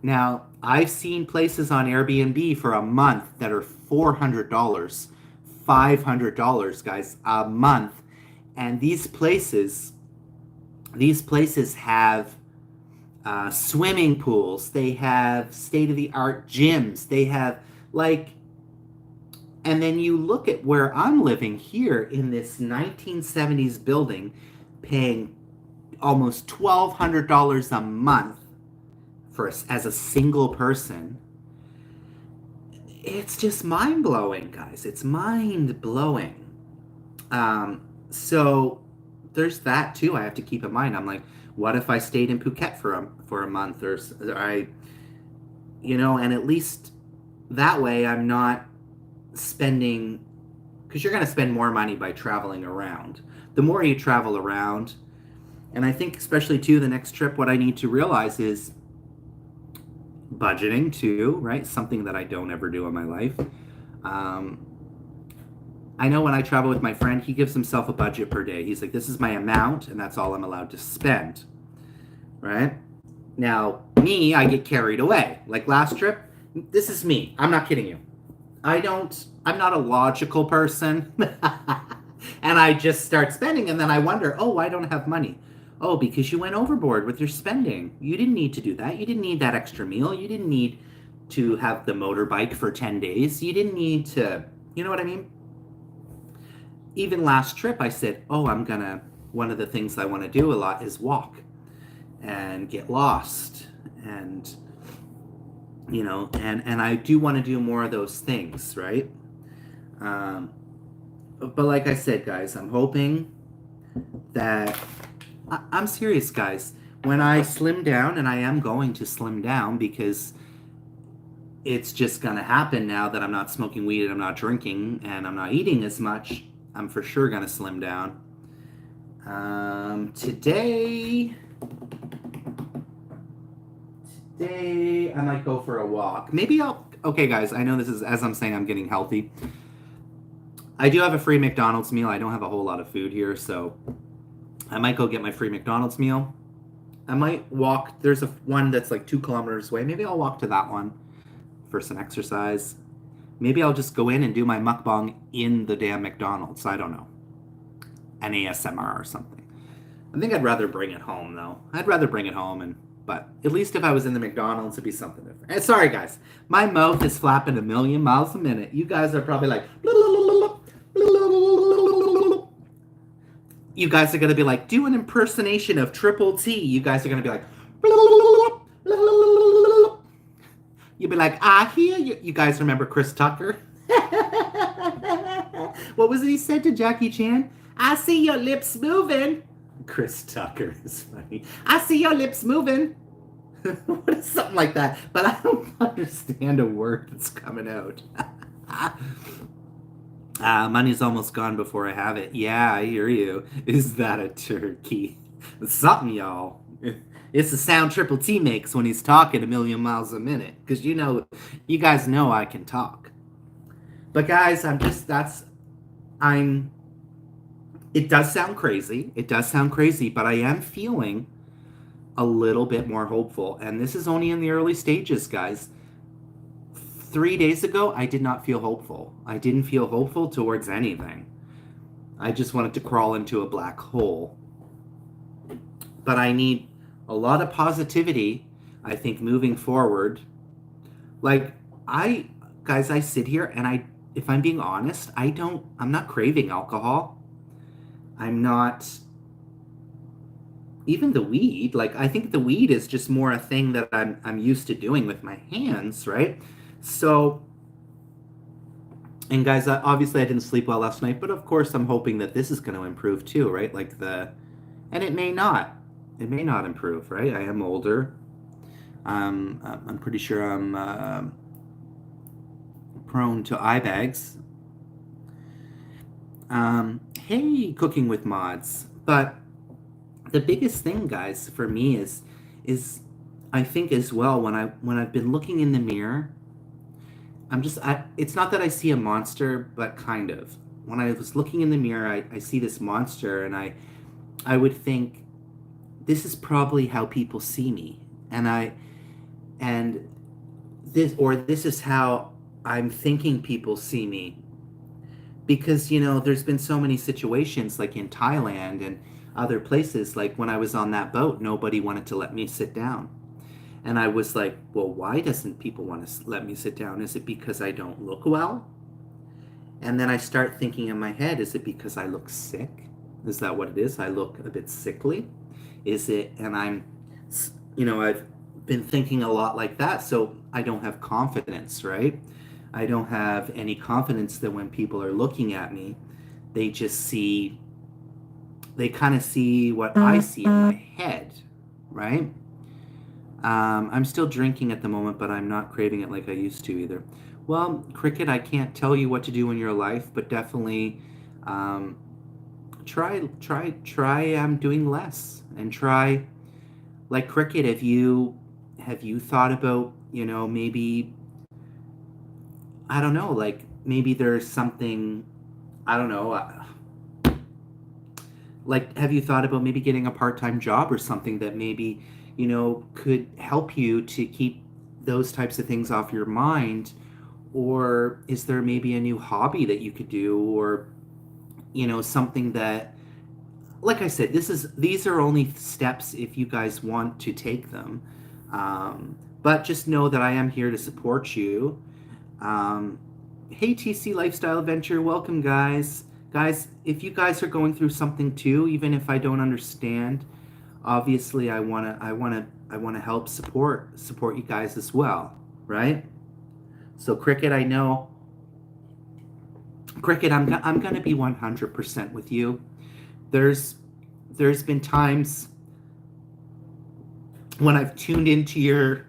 Now, I've seen places on Airbnb for a month that are $400, $500, guys, a month. And these places have swimming pools. They have state-of-the-art gyms. They have like, and then you look at where I'm living here in this 1970s building, paying almost $1,200 a month as a single person. It's just mind blowing, guys. It's mind blowing. So there's that too. I have to keep in mind. I'm like, what if I stayed in Phuket for a month, or and at least that way I'm not spending, because you're going to spend more money by traveling around. The more you travel around, and I think especially too the next trip, what I need to realize is budgeting too, right? Something that I don't ever do in my life. I know when I travel with my friend, he gives himself a budget per day. He's like, this is my amount, and that's all I'm allowed to spend, right? Now, me, I get carried away. Like last trip, this is me. I'm not kidding you. I'm not a logical person. And I just start spending, and then I wonder, oh, I don't have money. Oh, because you went overboard with your spending. You didn't need to do that. You didn't need that extra meal. You didn't need to have the motorbike for 10 days. You didn't need to, you know what I mean? Even last trip, I said, oh, one of the things I want to do a lot is walk and get lost. And, and I do want to do more of those things, right? But like I said, guys, I'm hoping that I'm serious, guys. When I slim down, and I am going to slim down because it's just going to happen now that I'm not smoking weed and I'm not drinking and I'm not eating as much, I'm for sure going to slim down. Today I might go for a walk. Okay, guys, I know this is, as I'm saying, I'm getting healthy. I do have a free McDonald's meal. I don't have a whole lot of food here, so I might go get my free McDonald's meal. I might walk. There's one that's like 2 kilometers away. Maybe I'll walk to that one for some exercise. Maybe I'll just go in and do my mukbang in the damn McDonald's. I don't know. An ASMR or something. I think I'd rather bring it home, though. But at least if I was in the McDonald's, it'd be something different. And sorry, guys. My mouth is flapping a million miles a minute. You guys are probably like... You guys are going to be like, do an impersonation of Triple T. You guys are going to be like... You'll be like, I hear you. You guys remember Chris Tucker? What was it he said to Jackie Chan? I see your lips moving. Chris Tucker is funny. I see your lips moving. What is something like that? But I don't understand a word that's coming out. Money's almost gone before I have it. Yeah, I hear you. Is that a turkey? It's something, y'all. It's the sound Triple T makes when he's talking a million miles a minute. Because you guys know I can talk. But guys, I'm it does sound crazy. It does sound crazy, but I am feeling a little bit more hopeful. And this is only in the early stages, guys. 3 days ago, I did not feel hopeful. I didn't feel hopeful towards anything. I just wanted to crawl into a black hole. But I need a lot of positivity, I think, moving forward. Like, I sit here and if I'm being honest, I'm not craving alcohol. I'm not, even the weed. Like, I think the weed is just more a thing that I'm used to doing with my hands, right? So, and guys, obviously I didn't sleep well last night, but of course I'm hoping that this is going to improve too, right? And it may not. It may not improve, right? I am older. I'm pretty sure I'm prone to eye bags. Hey, cooking with mods. But the biggest thing, guys, for me is I think as well when I've been looking in the mirror, it's not that I see a monster, but kind of. When I was looking in the mirror, I see this monster, and I would think this is probably how people see me, and this is how I'm thinking people see me, because there's been so many situations like in Thailand and other places. Like when I was on that boat, nobody wanted to let me sit down. And I was like, well, why doesn't people want to let me sit down? Is it because I don't look well? And then I start thinking in my head, is it because I look sick? Is that what it is? I look a bit sickly? Is it, and I've been thinking a lot like that, so I don't have confidence, right? I don't have any confidence that when people are looking at me, they kind of see what I see in my head, right? I'm still drinking at the moment, but I'm not craving it like I used to either. Well, Cricket, I can't tell you what to do in your life, but definitely try doing less, and try, like Cricket, have you thought about, maybe, I don't know, like maybe there's something, I don't know, like, have you thought about maybe getting a part-time job or something that maybe, could help you to keep those types of things off your mind? Or is there maybe a new hobby that you could do, or, something that, like I said, these are only steps if you guys want to take them. But just know that I am here to support you. Hey, TC Lifestyle Adventure, welcome, guys. Guys, if you guys are going through something too, even if I don't understand, obviously I wanna help support you guys as well, right? So Cricket, I know, Cricket, I'm gonna be 100% with you. There's been times when I've tuned into your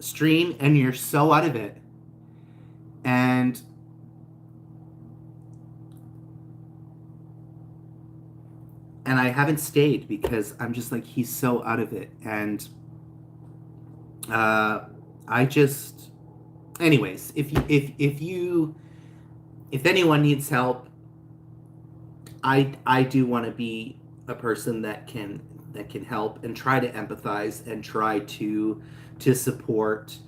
stream and you're so out of it, and I haven't stayed because I'm just like, he's so out of it. And I just, anyways, if anyone needs help, I do want to be a person that can help and try to empathize and try to support,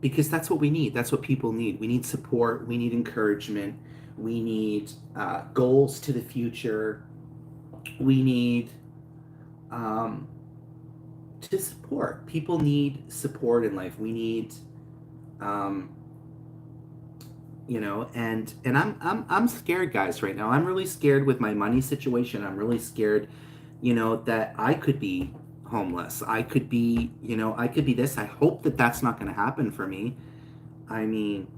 because that's what we need. That's what people need. We need support. We need encouragement. We need goals to the future. We need to support. People need support in life. We need, and I'm scared, guys, right now. I'm really scared with my money situation. I'm really scared, that I could be homeless. I could be, I could be this. I hope that that's not going to happen for me. I mean,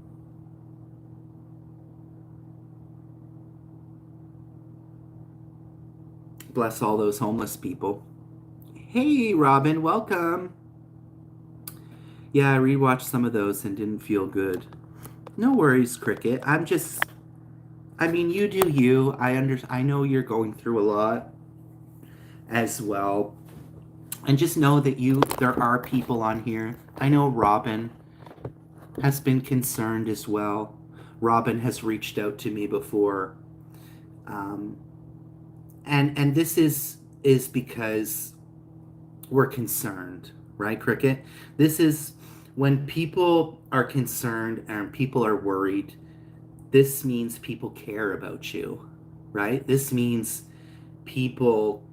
bless all those homeless people. Hey, Robin, welcome. Yeah, I rewatched some of those and didn't feel good. No worries, Cricket. I mean, you do you. I know you're going through a lot as well. And just know that there are people on here. I know Robin. has been concerned as well. Robin has reached out to me before, um, and this is because we're concerned, right, Cricket? This is when people are concerned and people are worried. This means people care about you, right? This means people,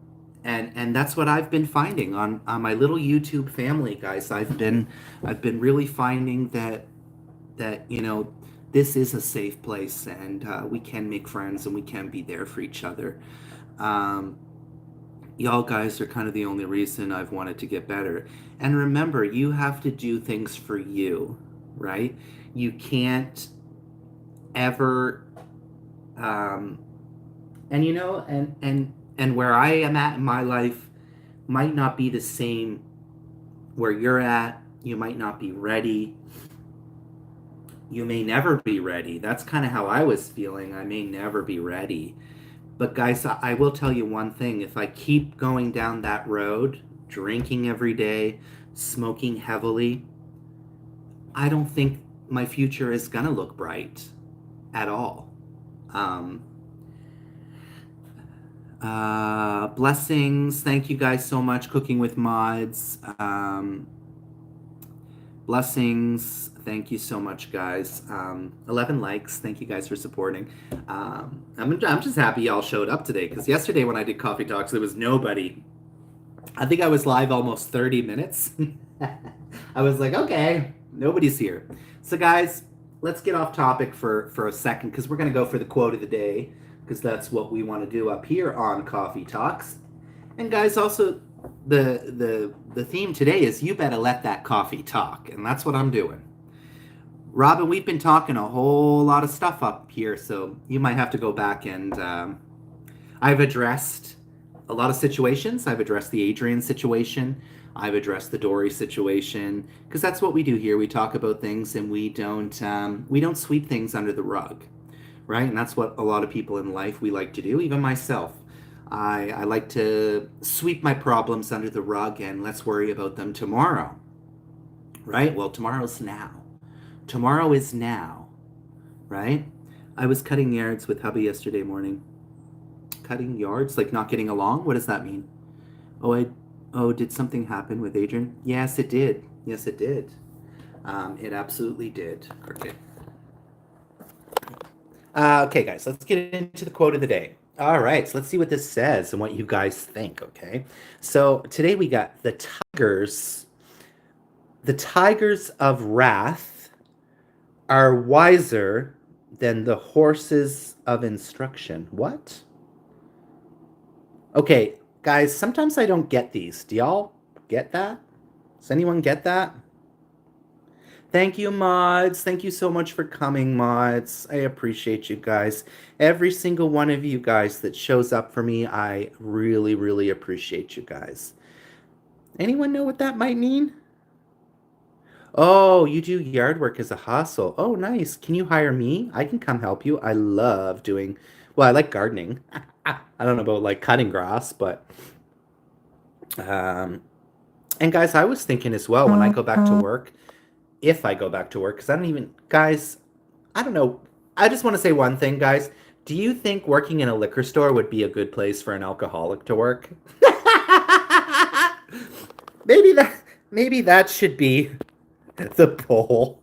and that's what I've been finding on my little YouTube family, guys. I've been really finding that this is a safe place, and we can make friends and we can be there for each other. Um, y'all guys are kind of the only reason I've wanted to get better. And remember, you have to do things for you, right? You can't ever um, and where I am at in my life might not be the same where you're at. You might not be ready. You may never be ready. That's kind of how I was feeling. I may never be ready. But guys, I will tell you one thing. If I keep going down that road, drinking every day, smoking heavily, I don't think my future is going to look bright at all. Um, Blessings. Thank you guys so much. Cooking with Mods. Blessings. Thank you so much, guys. 11 likes. Thank you guys for supporting. I'm just happy y'all showed up today because yesterday when I did Coffee Talks, there was nobody. I think I was live almost 30 minutes. I was like, okay, nobody's here. So, guys, let's get off topic for a second because we're going to go for the quote of the day because that's what we want to do up here on Coffee Talks. And, guys, also the theme today is you better let that coffee talk, and that's what I'm doing. Robin, we've been talking a whole lot of stuff up here, so you might have to go back and I've addressed a lot of situations. I've addressed the Adrian situation. I've addressed the Dory situation because that's what we do here. We talk about things and we don't sweep things under the rug, right? And that's what a lot of people in life we like to do. Even myself, I like to sweep my problems under the rug and let's worry about them tomorrow, right? Well, tomorrow's now. Tomorrow is now, right? I was cutting yards with hubby yesterday morning. Cutting yards, like not getting along? What does that mean? Oh, did something happen with Adrian? Yes, it did. Yes, it did. It absolutely did. Cricket. Okay, guys, let's get into the quote of the day. All right, so let's see what this says and what you guys think, okay? So today we got the tigers. The tigers of wrath are wiser than the horses of instruction. What? Okay, guys, sometimes I don't get these. Do y'all get that? Does anyone get that? Thank you, mods. Thank you so much for coming, mods. I appreciate you guys. Every single one of you guys that shows up for me, I really, really appreciate you guys. Anyone know what that might mean? Oh, you do yard work as a hustle. Oh, nice. Can you hire me? I can come help you. I love doing, well, I like gardening. I don't know about like cutting grass, but um and guys, I was thinking as well when I go back to work, if I go back to work, because I don't even, guys, I don't know. I just want to say one thing, guys. Do you think working in a liquor store would be a good place for an alcoholic to work? maybe that maybe that should be the poll.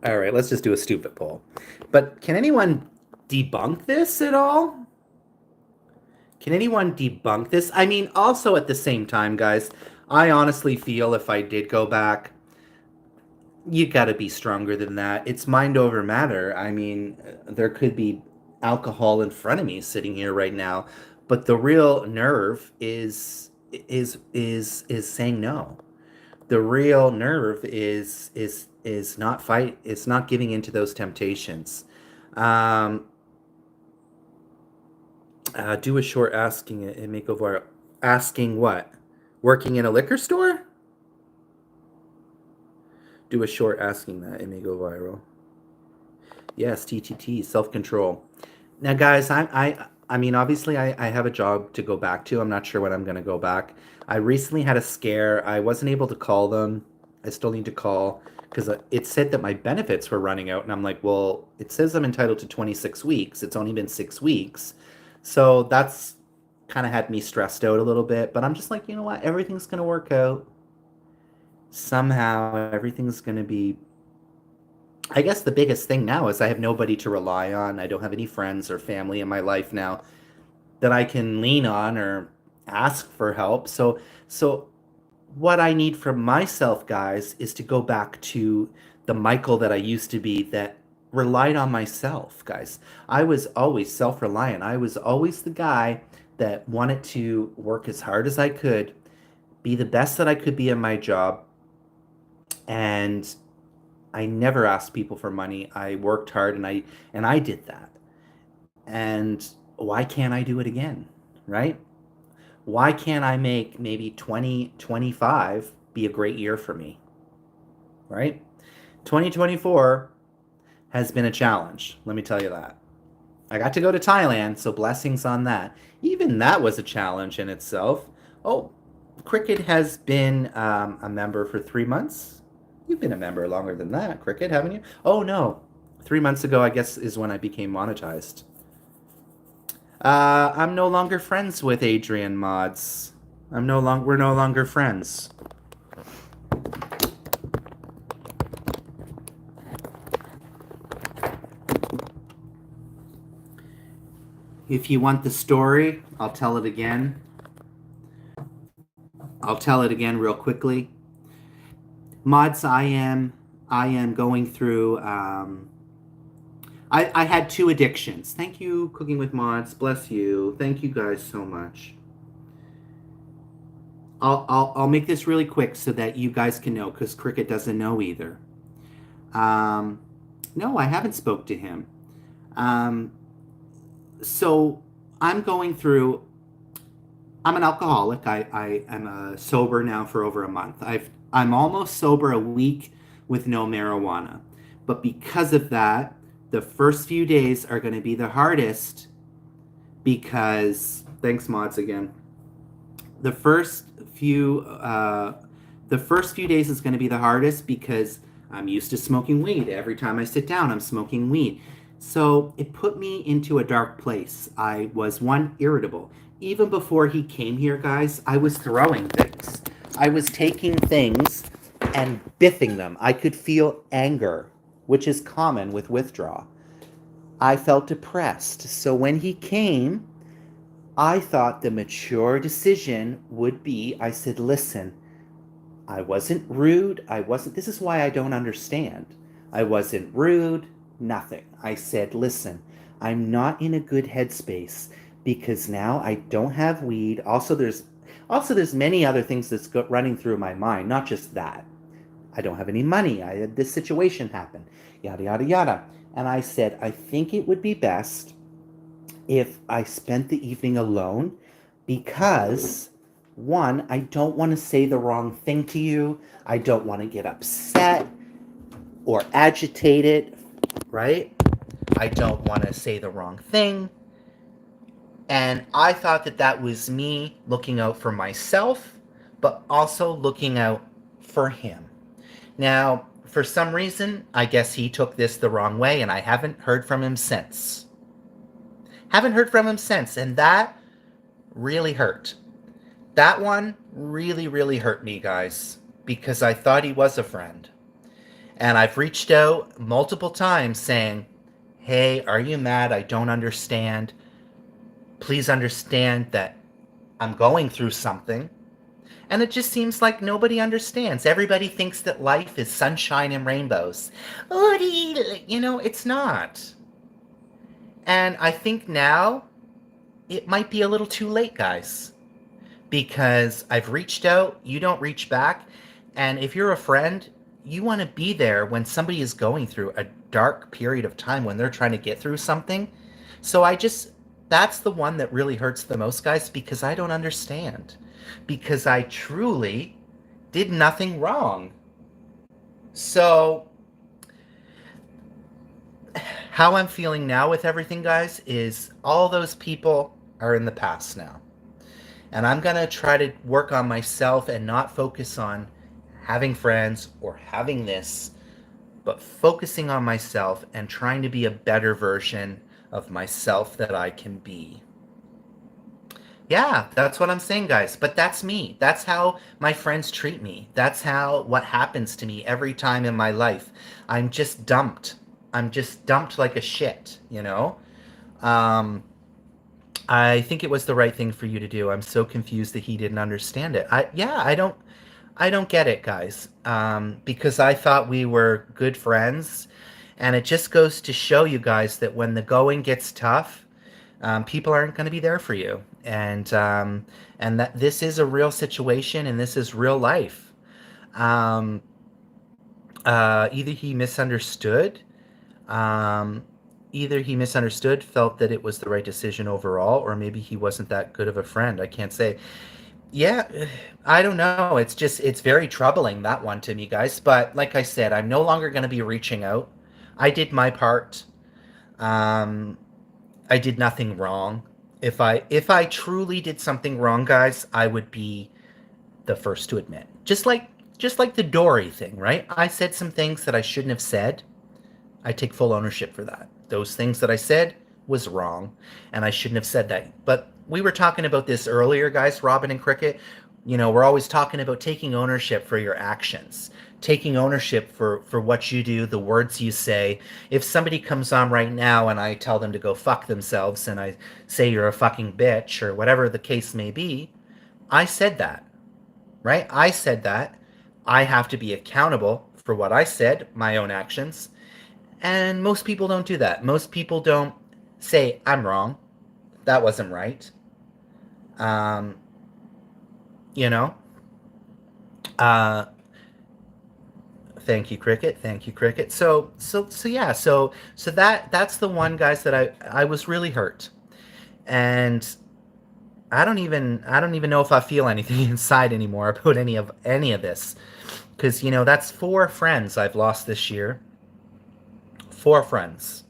All right, let's just do a stupid poll. But can anyone debunk this at all? Can anyone debunk this? I mean, also at the same time, guys, I honestly feel if I did go back, you got to be stronger than that. It's mind over matter. I mean, there could be alcohol in front of me sitting here right now, but the real nerve is saying no. The real nerve is not fight. It's not giving into those temptations. Um, do a short asking it and make a viral. Asking what? Working in a liquor store? Do a short asking that. It may go viral. Yes, TTT, self-control. Now, guys, I mean, obviously, I have a job to go back to. I'm not sure when I'm going to go back. I recently had a scare. I wasn't able to call them. I still need to call because it said that my benefits were running out, and I'm like, well, it says I'm entitled to 26 weeks. It's only been 6 weeks, so that's kind of had me stressed out a little bit. But I'm just like, you know what? Everything's going to work out. Somehow, everything's going to be. I guess the biggest thing now is I have nobody to rely on. I don't have any friends or family in my life now that I can lean on or ask for help. So what I need from myself, guys, is to go back to the Michael that I used to be that relied on myself, guys. I was always self-reliant. I was always the guy that wanted to work as hard as I could, be the best that I could be in my job, and I never asked people for money. I worked hard and I did that. And why can't I do it again? Right? Why can't I make maybe 2025 be a great year for me? Right? 2024 has been a challenge. Let me tell you that. I got to go to Thailand, so blessings on that. Even that was a challenge in itself. Oh, Cricket has been a member for 3 months. You've been a member longer than that, Cricket, haven't you? Oh, no. 3 months ago, I guess, is when I became monetized. I'm no longer friends with Adrian Mods. We're no longer friends. If you want the story, I'll tell it again. I'll tell it again real quickly. Mods, I am going through. I had 2 addictions. Thank you, Cooking with Mods. Bless you. Thank you guys so much. I'll make this really quick so that you guys can know, because Cricket doesn't know either. No, I haven't spoke to him. So I'm going through. I'm an alcoholic. I am sober now for over a month. I'm almost sober a week with no marijuana. But because of that, the first few days are going to be the hardest because thanks mods again. The first few days is going to be the hardest because I'm used to smoking weed. Every time I sit down, I'm smoking weed. So it put me into a dark place. I was irritable. Even before he came here, guys, I was throwing things. I was taking things and biffing them. I could feel anger, which is common with withdrawal. I felt depressed. So when he came, I thought the mature decision would be, I said, listen, I wasn't rude. This is why I don't understand. I wasn't rude, nothing. I said, listen, I'm not in a good headspace because now I don't have weed. Also, there's many other things that's running through my mind, not just that. I don't have any money. I had this situation happen, yada, yada, yada. And I said, I think it would be best if I spent the evening alone because, one, I don't want to say the wrong thing to you. I don't want to get upset or agitated, right? I don't want to say the wrong thing. And I thought that was me looking out for myself, but also looking out for him. Now, for some reason, I guess he took this the wrong way, and I haven't heard from him since. And that really hurt. That one really, really hurt me, guys, because I thought he was a friend. And I've reached out multiple times saying, hey, are you mad? I don't understand. Please understand that I'm going through something. And it just seems like nobody understands. Everybody thinks that life is sunshine and rainbows. It's not. And I think now it might be a little too late, guys. Because I've reached out, you don't reach back. And if you're a friend, you want to be there when somebody is going through a dark period of time when they're trying to get through something. So that's the one that really hurts the most, guys, because I don't understand. Because I truly did nothing wrong. So, how I'm feeling now with everything, guys, is all those people are in the past now. And I'm going to try to work on myself and not focus on having friends or having this, but focusing on myself and trying to be a better version of myself that I can be. Yeah, that's what I'm saying, guys. But that's me. That's how my friends treat me. That's how what happens to me every time in my life. I'm just dumped. I'm just dumped like a shit, you know? Um, I think it was the right thing for you to do. I'm so confused that he didn't understand it. I don't get it, guys. Because I thought we were good friends, and it just goes to show you guys that when the going gets tough, people aren't going to be there for you, and that this is a real situation, and this is real life. Um, either he misunderstood, um, either he misunderstood, felt that it was the right decision overall, or maybe he wasn't that good of a friend. I can't say. Yeah, I don't know. It's very troubling, that one to me, guys. But like I said, I'm no longer going to be reaching out. I did my part. Um, I did nothing wrong. If I truly did something wrong, guys, I would be the first to admit. Just like the Dory thing, right? I said some things that I shouldn't have said. I take full ownership for that. Those things that I said was wrong, and I shouldn't have said that. But we were talking about this earlier, guys, Robin and Cricket. We're always talking about taking ownership for your actions, taking ownership for what you do, the words you say. If somebody comes on right now and I tell them to go fuck themselves and I say you're a fucking bitch or whatever the case may be, I said that, right? I said that. I have to be accountable for what I said, my own actions. And most people don't do that. Most people don't say, I'm wrong. That wasn't right. Um, you know? Uh, Thank you, Cricket. Thank you, Cricket. So yeah. So that's the one, guys, that I was really hurt, and I don't even know if I feel anything inside anymore about any of this, because that's 4 friends I've lost this year. 4 friends.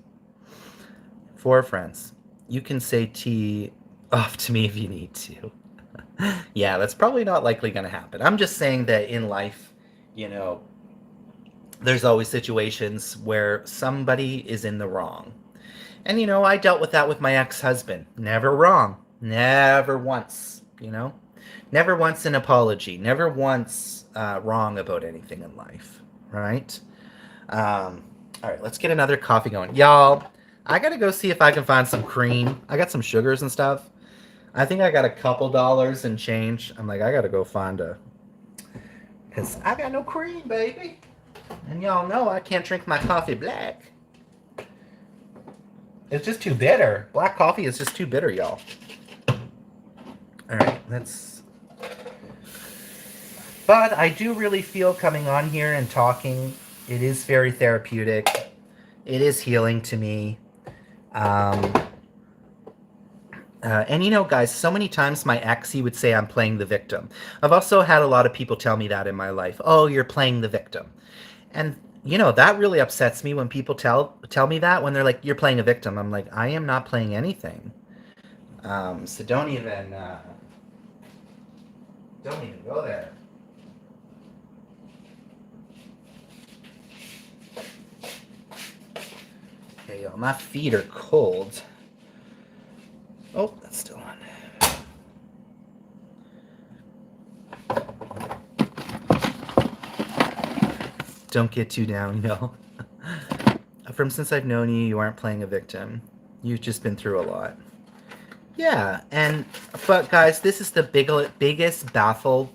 4 friends. You can say T off to me if you need to. Yeah, that's probably not likely going to happen. I'm just saying that in life, you know, there's always situations where somebody is in the wrong. And I dealt with that with my ex-husband. Never wrong. Never once, Never once an apology. Never once wrong about anything in life, right? All right, let's get another coffee going. Y'all, I gotta go see if I can find some cream. I got some sugars and stuff. I think I got a couple dollars and change. I'm like, I gotta go find because I got no cream, baby. And y'all know I can't drink my coffee black. It's just too bitter. Black coffee is just too bitter, y'all. All right, let's. But I do really feel coming on here and talking. It is very therapeutic. It is healing to me. And guys, so many times my ex, he would say I'm playing the victim. I've also had a lot of people tell me that in my life. Oh, you're playing the victim. And that really upsets me when people tell me that, when they're like, you're playing a victim. I'm like, I am not playing anything. So don't even go there. Okay, y'all, my feet are cold. Oh, that's still on. Don't get too down, Since I've known you, you aren't playing a victim. You've just been through a lot. Yeah, but guys, this is the biggest baffled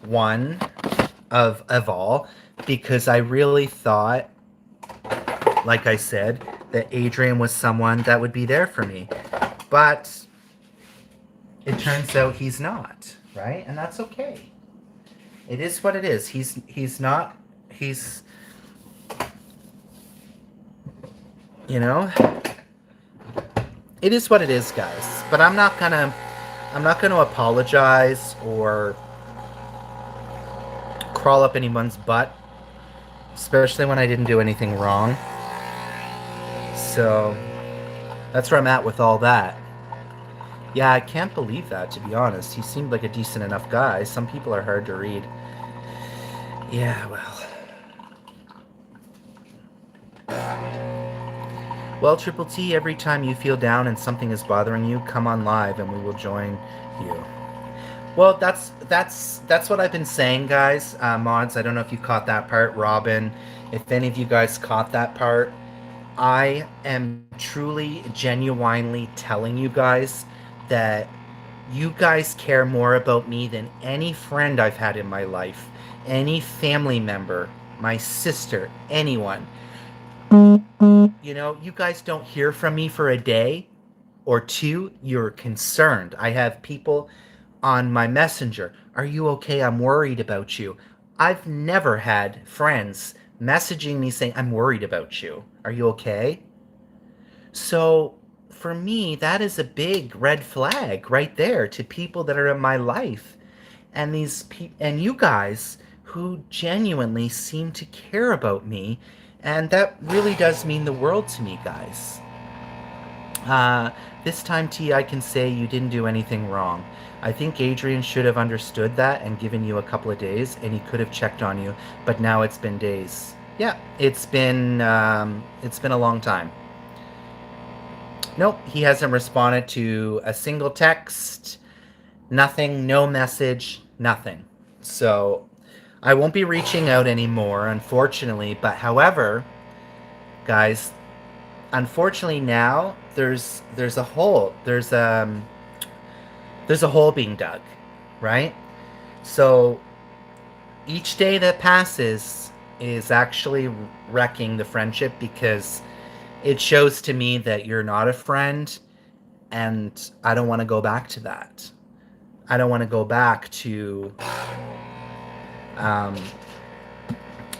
one of all, because I really thought, like I said, that Adrian was someone that would be there for me. But it turns out he's not, right? And that's okay. It is what it is. He's not. He's, it is what it is, guys. But I'm not gonna apologize or crawl up anyone's butt especially when I didn't do anything wrong. So that's where I'm at with all that. Yeah, I can't believe that, to be honest. He seemed like a decent enough guy. Some people are hard to read. Yeah, well. Well, Triple T, every time you feel down and something is bothering you, come on live and we will join you. Well, that's what I've been saying, guys. Mods, I don't know if you caught that part. Robin, if any of you guys caught that part, I am truly, genuinely telling you guys that you guys care more about me than any friend I've had in my life, any family member, my sister, anyone. You know, you guys don't hear from me for a day or two, you're concerned. I have people on my messenger. Are you okay? I'm worried about you. I've never had friends messaging me saying, I'm worried about you. Are you okay? So for me, that is a big red flag right there to people that are in my life. And and you guys who genuinely seem to care about me. And that really does mean the world to me, guys. Uh, this time, T, I can say you didn't do anything wrong. I think Adrian should have understood that and given you a couple of days, and he could have checked on you. But now it's been days. Yeah, it's been a long time. Nope, he hasn't responded to a single text, nothing, no message, nothing. So I won't be reaching out anymore, unfortunately. But however, guys, unfortunately now there's a hole. There's a hole being dug, right? So each day that passes is actually wrecking the friendship because it shows to me that you're not a friend, and I don't want to go back to that. I don't want to go back to um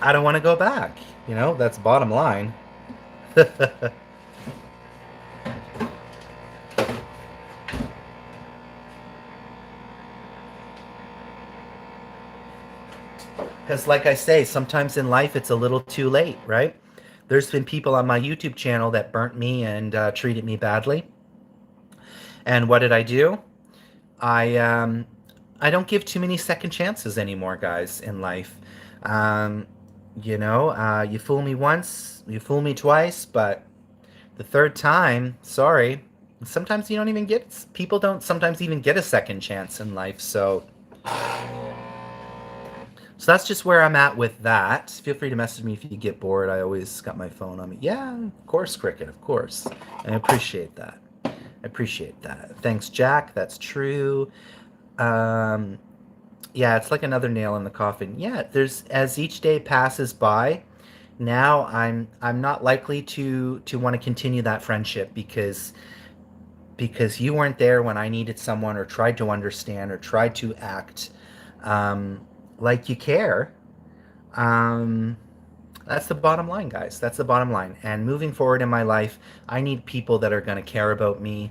I don't want to go back. You know, that's bottom line. Because, like I say, sometimes in life it's a little too late, right? There's been people on my YouTube channel that burnt me and treated me badly. And what did I do? I um, I don't give too many second chances anymore, guys, in life. Um, you fool me once, you fool me twice, but the third time, sorry. Sometimes you don't even get people don't sometimes even get a second chance in life. So that's just where I'm at with that. Feel free to message me if you get bored. I always got my phone on me. Yeah, of course, Cricket, of course. I appreciate that. I appreciate that. Thanks, Jack. That's true. Um, yeah, it's like another nail in the coffin. Yeah, there's as each day passes by, now I'm not likely to want to continue that friendship because you weren't there when I needed someone or tried to understand or tried to act um, like you care. Um, that's the bottom line, guys. That's the bottom line. And moving forward in my life, I need people that are going to care about me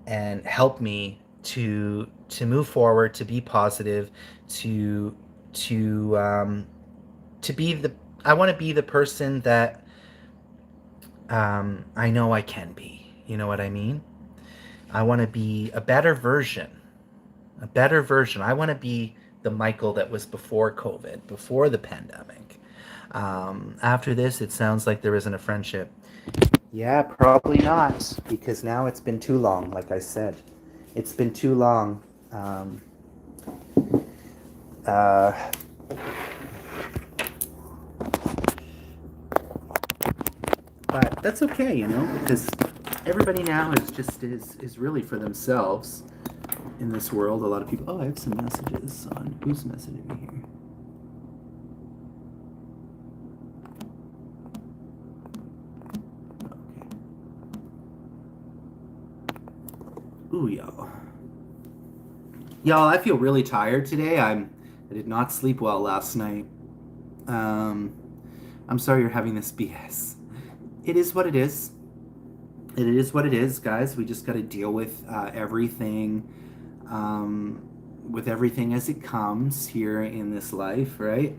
and help me to move forward, to be positive, to to um, to be the. I want to be the person that I know I can be. You know what I mean? I want to be a better version. A better version. I want to be the Michael that was before COVID, before the pandemic. After this, it sounds like there isn't a friendship. Yeah, probably not, because now it's been too long, like I said. It's been too long. Uh, but that's okay, you know, because everybody now is really for themselves in this world. A lot of people. Oh, I have some messages on who's messaging me here. Ooh, y'all. Y'all, I feel really tired today. I did not sleep well last night. Um, I'm sorry you're having this BS. It is what it is. It is what it is, guys. We just got to deal with everything as it comes here in this life, right?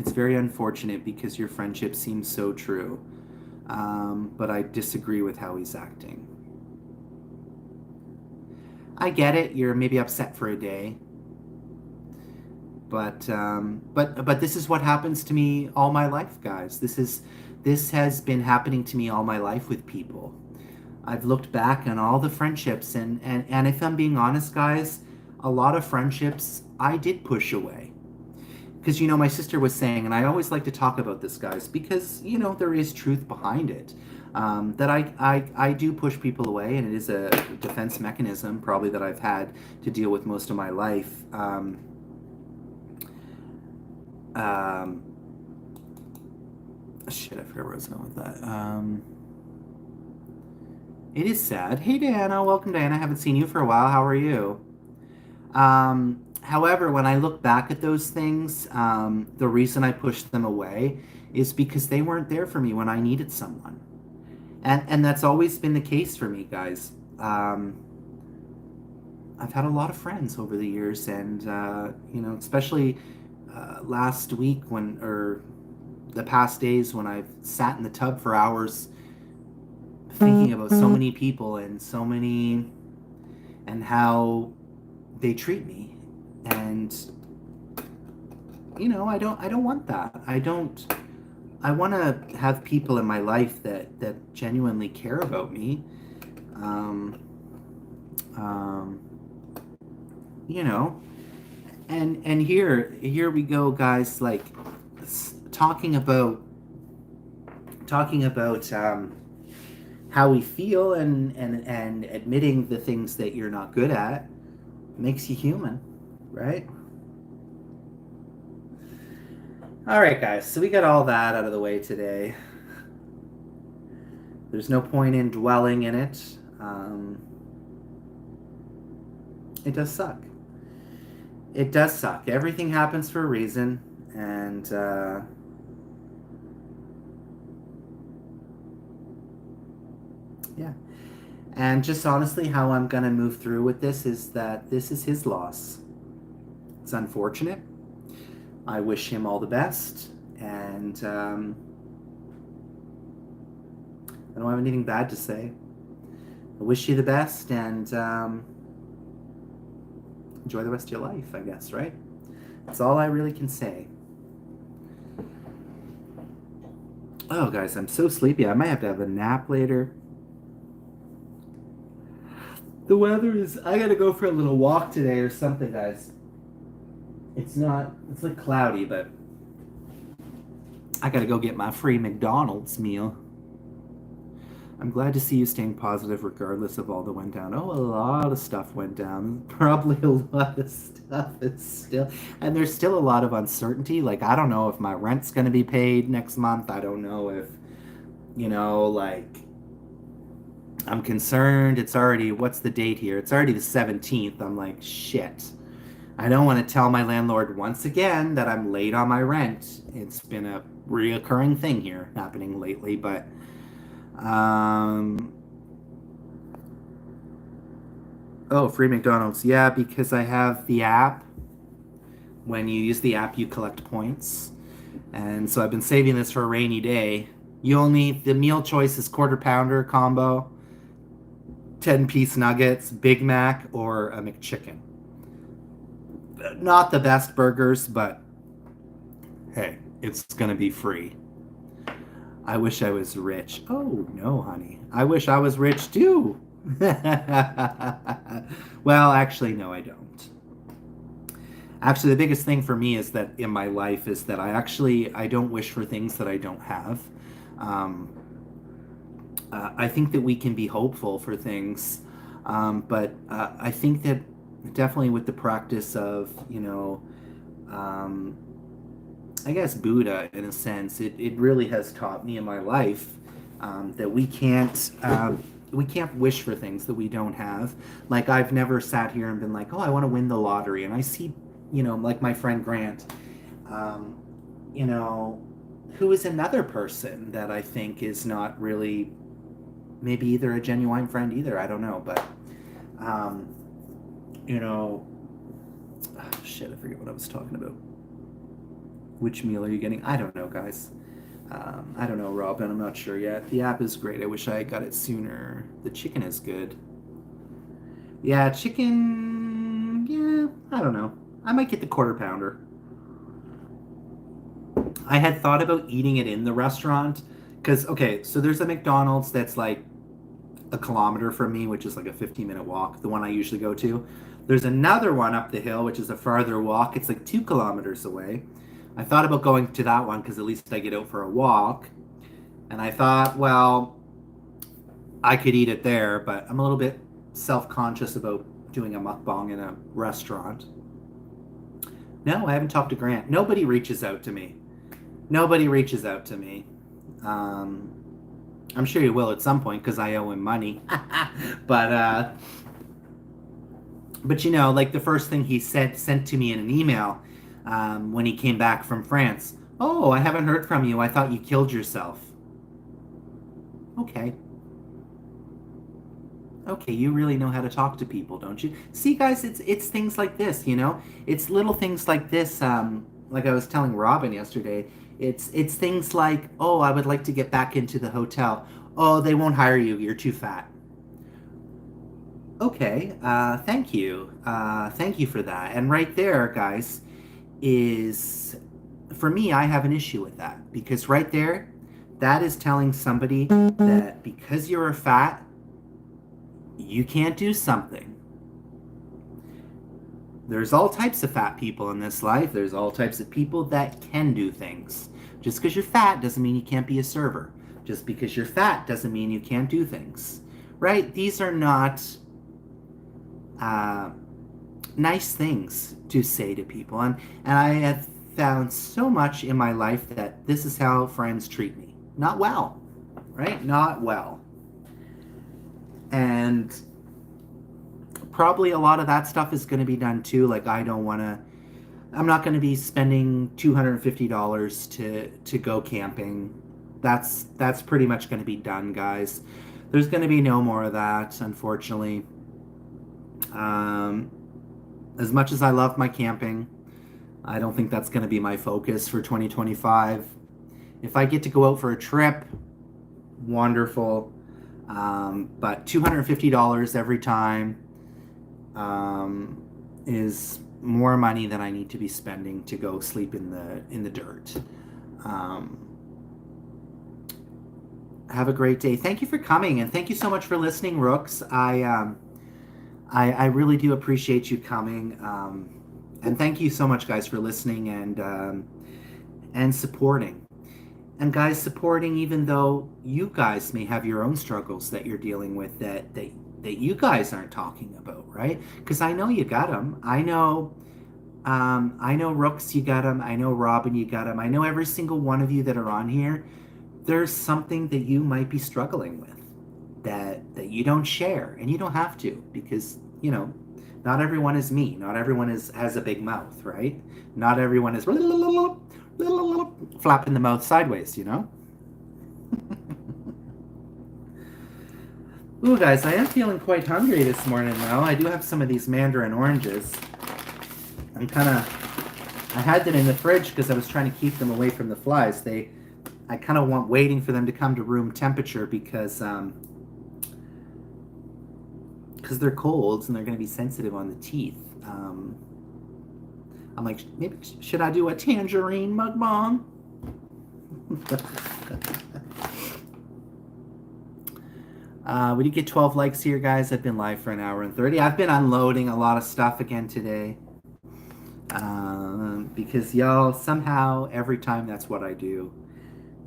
it's very unfortunate because your friendship seems so true. But I disagree with how he's acting. I get it. You're maybe upset for a day, but this is what happens to me all my life, guys. This has been happening to me all my life with people. I've looked back on all the friendships, and if I'm being honest, guys, a lot of friendships I did push away. Because, my sister was saying, and I always like to talk about this, guys, because, there is truth behind it. That I do push people away, and it is a defense mechanism, probably, that I've had to deal with most of my life. Shit, I forgot where I was going with that. It is sad. Hey, Diana. Welcome, Diana. I haven't seen you for a while. How are you? However, when I look back at those things, the reason I pushed them away is because they weren't there for me when I needed someone. And that's always been the case for me, guys. I've had a lot of friends over the years, and, especially last week or the past days when I've sat in the tub for hours thinking about so many people and how they treat me. And I don't want that. I want to have people in my life that genuinely care about me. And here we go, guys, like talking about how we feel and admitting the things that you're not good at makes you human, right? All right, guys, so we got all that out of the way today. There's no point in dwelling in it. It does suck. It does suck. Everything happens for a reason, and yeah. And just honestly, how I'm going to move through with this is that this is his loss. It's unfortunate. I wish him all the best, and I don't have anything bad to say. I wish you the best, and enjoy the rest of your life, I guess, right? That's all I really can say. Oh, guys, I'm so sleepy. I might have to have a nap later. The weather is... I gotta go for a little walk today or something, guys. It's like cloudy, but I gotta go get my free McDonald's meal. I'm glad to see you staying positive regardless of all that went down. Oh, a lot of stuff went down. Probably a lot of stuff is still... And there's still a lot of uncertainty. Like, I don't know if my rent's gonna be paid next month. I don't know if, I'm concerned. It's already... What's the date here? It's already the 17th. I'm like, shit. I don't want to tell my landlord once again that I'm late on my rent. It's been a reoccurring thing here happening lately, but oh, free McDonald's. Yeah, because I have the app. When you use the app, you collect points. And so I've been saving this for a rainy day. The meal choice is quarter pounder combo, 10-piece nuggets, Big Mac, or a McChicken. Not the best burgers, but hey, it's gonna be free. I wish I was rich. Oh, no, honey. I wish I was rich too. Well, actually, no, I don't. Actually, the biggest thing for me is that in my life is that I don't wish for things that I don't have. I think that we can be hopeful for things, but I think that definitely with the practice of, I guess Buddha, in a sense, it really has taught me in my life that we can't wish for things that we don't have. Like, I've never sat here and been like, oh, I want to win the lottery. And I see, like my friend Grant, who is another person that I think is not really maybe either a genuine friend either. I don't know, but shit, I forget what I was talking about. Which meal are you getting? I don't know, guys. I don't know, Robin. I'm not sure yet. The app is great. I wish I got it sooner. The chicken is good. Yeah, chicken. Yeah, I don't know. I might get the quarter pounder. I had thought about eating it in the restaurant because, okay, so there's a McDonald's that's like a kilometer from me, which is like a 15-minute walk, the one I usually go to. There's another one up the hill, which is a farther walk. It's like 2 kilometers away. I thought about going to that one because at least I get out for a walk. And I thought, well, I could eat it there, but I'm a little bit self conscious about doing a mukbang in a restaurant. No, I haven't talked to Grant. Nobody reaches out to me. Nobody reaches out to me. Um, I'm sure he will at some point because I owe him money. but you know, like the first thing he sent to me in an email when he came back from France. Oh, I haven't heard from you. I thought you killed yourself. Okay. Okay, you really know how to talk to people, don't you? See, guys, it's things like this, you know. It's little things like this. Like I was telling Robin yesterday. It's things like, oh, I would like to get back into the hotel. Oh, they won't hire you. You're too fat. Okay, thank you. Thank you for that. And right there, guys, is for me, I have an issue with that because right there, that is telling somebody that because you're fat, you can't do something. There's all types of fat people in this life. There's all types of people that can do things. Just because you're fat doesn't mean you can't be a server. Just because you're fat doesn't mean you can't do things. Right? These are not nice things to say to people. And I have found so much in my life that this is how friends treat me. Not well. Right? Not well. And probably a lot of that stuff is going to be done too. Like I'm not going to be spending $250 to go camping. That's pretty much going to be done, guys. There's going to be no more of that, unfortunately. As much as I love my camping, I don't think that's going to be my focus for 2025. If I get to go out for a trip, wonderful. But $250 every time is more money than I need to be spending to go sleep in the dirt. Have a great day. Thank you for coming, and thank you so much for listening, Rooks. I really do appreciate you coming, and thank you so much, guys, for listening and supporting. And guys, supporting even though you guys may have your own struggles that you're dealing with that you guys aren't talking about, right? Because I know you got them. I know Rooks, you got them. I know Robin, you got them. I know every single one of you that are on here. There's something that you might be struggling with that you don't share, and you don't have to because you know, not everyone is me. Not everyone has a big mouth, right? Not everyone is flapping the mouth sideways, you know? Ooh, guys, I am feeling quite hungry this morning, though. I do have some of these mandarin oranges. I had them in the fridge because I was trying to keep them away from the flies. I kind of want waiting for them to come to room temperature because they're colds and they're going to be sensitive on the teeth. I'm like, maybe should I do a tangerine mukbang? We did get 12 likes here, guys. I've been live for an hour and 30. I've been unloading a lot of stuff again today. Because y'all, somehow, every time that's what I do.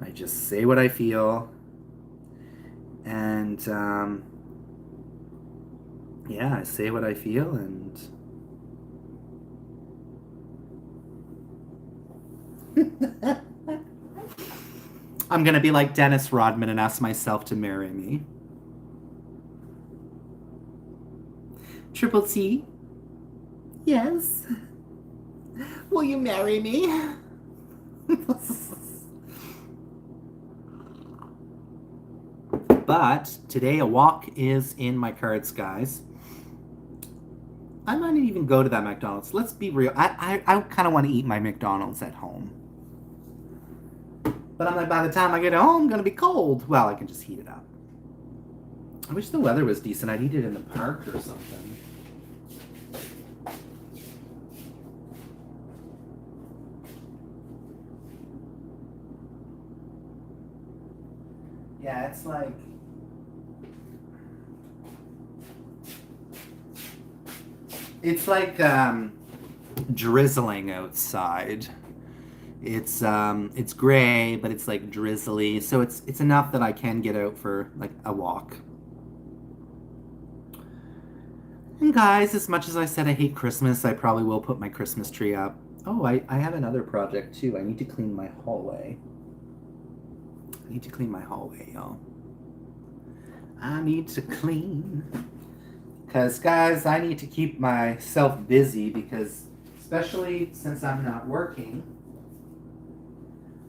I just say what I feel. And, yeah, I say what I feel and... I'm gonna be like Dennis Rodman and ask myself to marry me. Triple T? Yes. Will you marry me? But today a walk is in my cards, guys. I might not even go to that McDonald's. Let's be real. I kind of want to eat my McDonald's at home. But I'm like, by the time I get home, I'm gonna be cold. Well, I can just heat it up. I wish the weather was decent. I'd eat it in the park or something. Yeah, it's like... It's like drizzling outside. It's gray, but it's like drizzly, so it's enough that I can get out for like a walk. And guys, as much as I said I hate Christmas, I probably will put my Christmas tree up. Oh, I have another project too. I need to clean my hallway. I need to clean my hallway, y'all. I need to clean. Because, guys, I need to keep myself busy because, especially since I'm not working,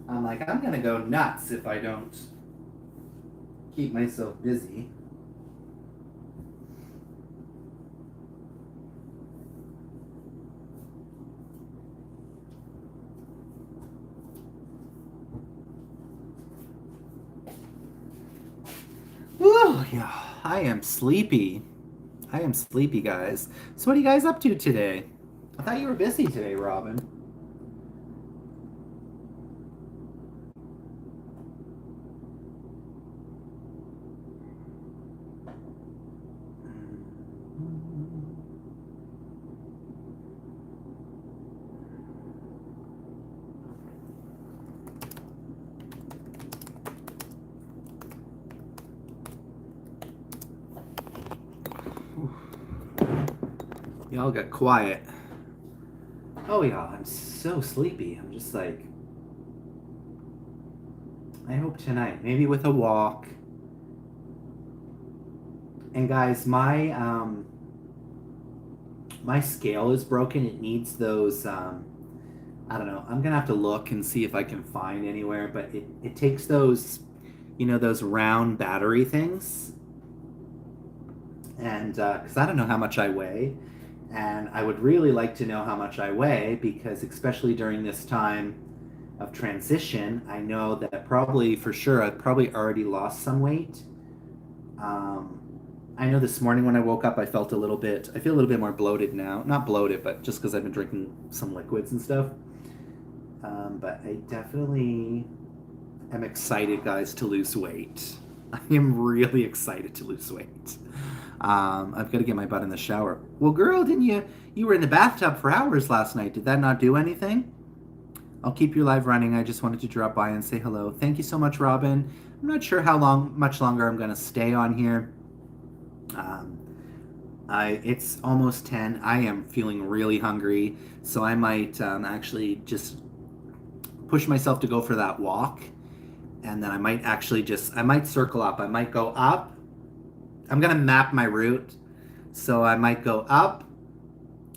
I'm like, I'm going to go nuts if I don't keep myself busy. Woo, yeah, I am sleepy. I am sleepy, guys. So what are you guys up to today? I thought you were busy today, Robin. Y'all got quiet. Oh, y'all, I'm so sleepy. I'm just like, I hope tonight, maybe with a walk. And guys, my scale is broken. It needs those, I don't know. I'm gonna have to look and see if I can find anywhere, but it takes those, those round battery things. And because I don't know how much I weigh, and I would really like to know how much I weigh because, especially during this time of transition, I know that probably for sure I've probably already lost some weight. I know this morning when I woke up, I feel a little bit more bloated now. Not bloated, but just because I've been drinking some liquids and stuff. But I definitely am excited, guys, to lose weight. I am really excited to lose weight. I've got to get my butt in the shower. Well, girl, didn't you were in the bathtub for hours last night. Did that not do anything? I'll keep your live running. I just wanted to drop by and say hello. Thank you so much, Robin. I'm not sure how much longer I'm going to stay on here. It's almost 10. I am feeling really hungry, so I might actually just push myself to go for that walk, and then I might circle up. I might go up. I'm gonna map my route, so I might go up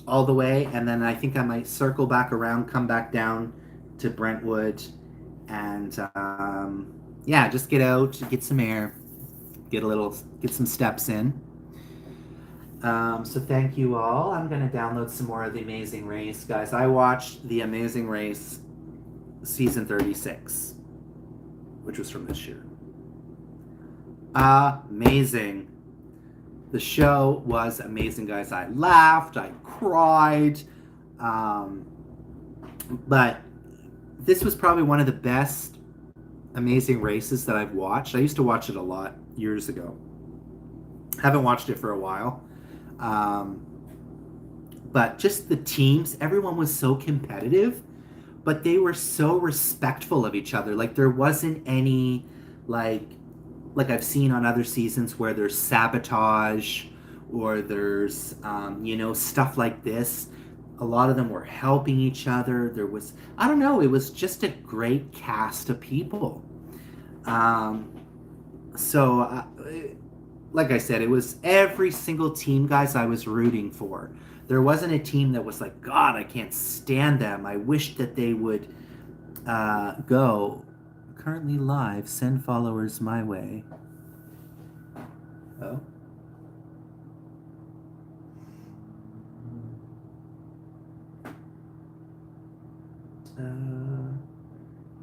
all the way, and then I think I might circle back around, come back down to Brentwood, and yeah, just get out, get some air, get some steps in. So thank you all. I'm gonna download some more of The Amazing Race, guys. I watched The Amazing Race season 36, which was from this year. Amazing. The show was amazing, guys. I laughed, I cried, but this was probably one of the best Amazing Races that I've watched. I used to watch it a lot years ago. Haven't watched it for a while. But just the teams, everyone was so competitive, but they were so respectful of each other. Like there wasn't any like I've seen on other seasons where there's sabotage or there's stuff like this. A lot of them were helping each other. There was, I don't know, it was just a great cast of people. So like I said, it was every single team, guys, I was rooting for. There wasn't a team that was like, God, I can't stand them. I wish that they would go. Currently live, send followers my way. Oh.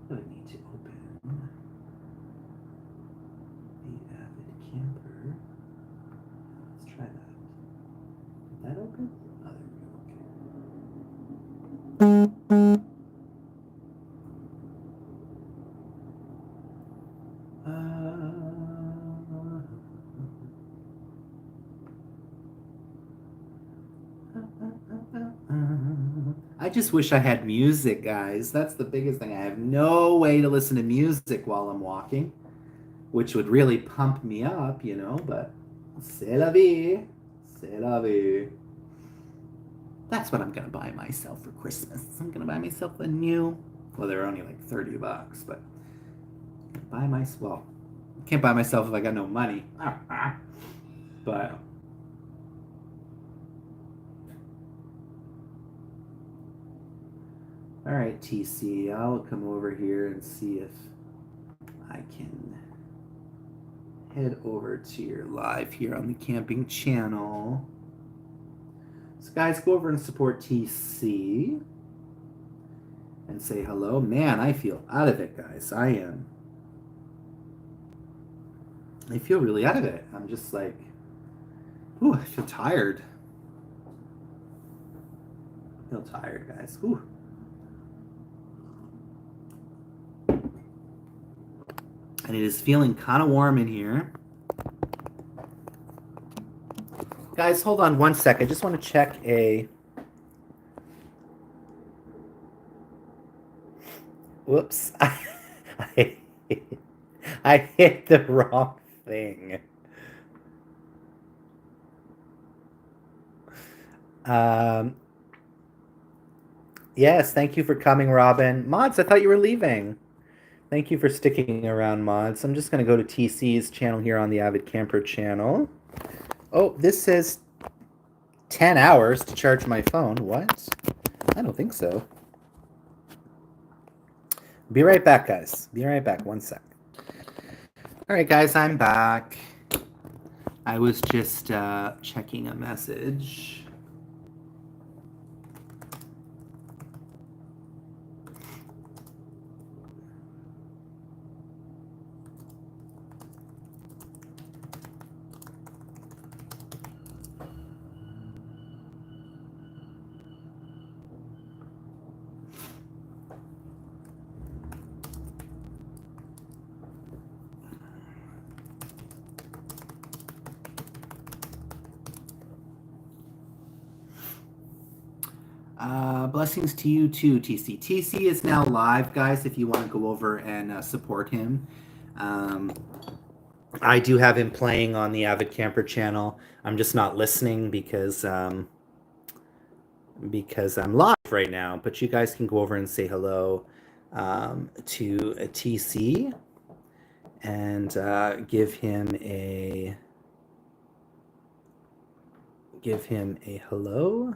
What do I need to open? I just wish I had music, guys. That's the biggest thing. I have no way to listen to music while I'm walking, which would really pump me up, you know, but c'est la vie. C'est la vie. That's what I'm going to buy myself for Christmas. I'm going to buy myself a new, well, they're only like $30, but can't buy myself if I got no money. But all right, TC, I'll come over here and see if I can head over to your live here on the camping channel. So guys, go over and support TC and say hello. Man, I feel out of it, guys. I feel really out of it. I'm just like, ooh, I feel tired. I feel tired, guys. Ooh. And it is feeling kind of warm in here. Guys, hold on one sec. I just want to check a... Whoops. I hit the wrong thing. Yes, thank you for coming, Robin. Mods, I thought you were leaving. Thank you for sticking around, Mods. I'm just going to go to TC's channel here on the Avid Camper channel. Oh, this says 10 hours to charge my phone. What? I don't think so. Be right back, guys. Be right back. One sec. All right, guys, I'm back. I was just checking a message. Blessings to you too, TC. TC is now live, guys, if you want to go over and support him. I do have him playing on the Avid Camper channel. I'm just not listening because I'm live right now. But you guys can go over and say hello to TC and give him a hello.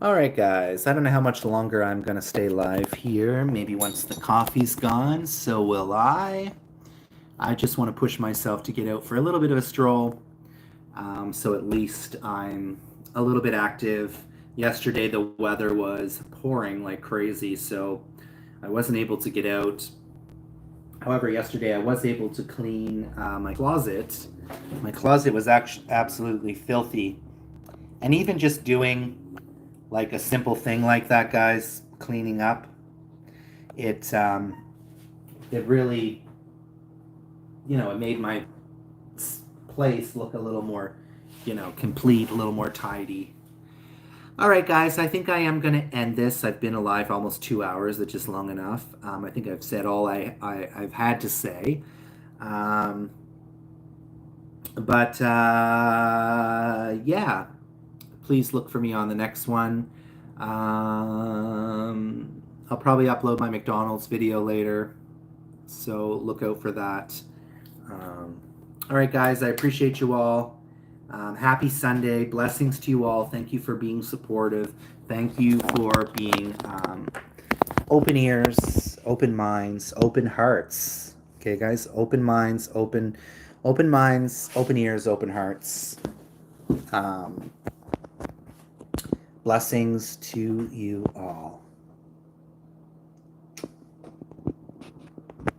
All right, guys, I don't know how much longer I'm going to stay live here. Maybe once the coffee's gone, so will I. I just want to push myself to get out for a little bit of a stroll, so at least I'm a little bit active. Yesterday, the weather was pouring like crazy, so I wasn't able to get out. However, yesterday I was able to clean my closet. My closet was actually absolutely filthy. And even just doing like a simple thing like that, guys, cleaning up, it really, you know, it made my place look a little more, you know, complete, a little more tidy. All right, guys, I think I am going to end this. I've been alive almost 2 hours, which is long enough. I think I've said all I've had to say. Yeah, please look for me on the next one. I'll probably upload my McDonald's video later, so look out for that. All right, guys, I appreciate you all. Happy Sunday. Blessings to you all. Thank you for being supportive. Thank you for being open ears, open minds, open hearts. Okay, guys, open minds, open ears, open hearts. Blessings to you all.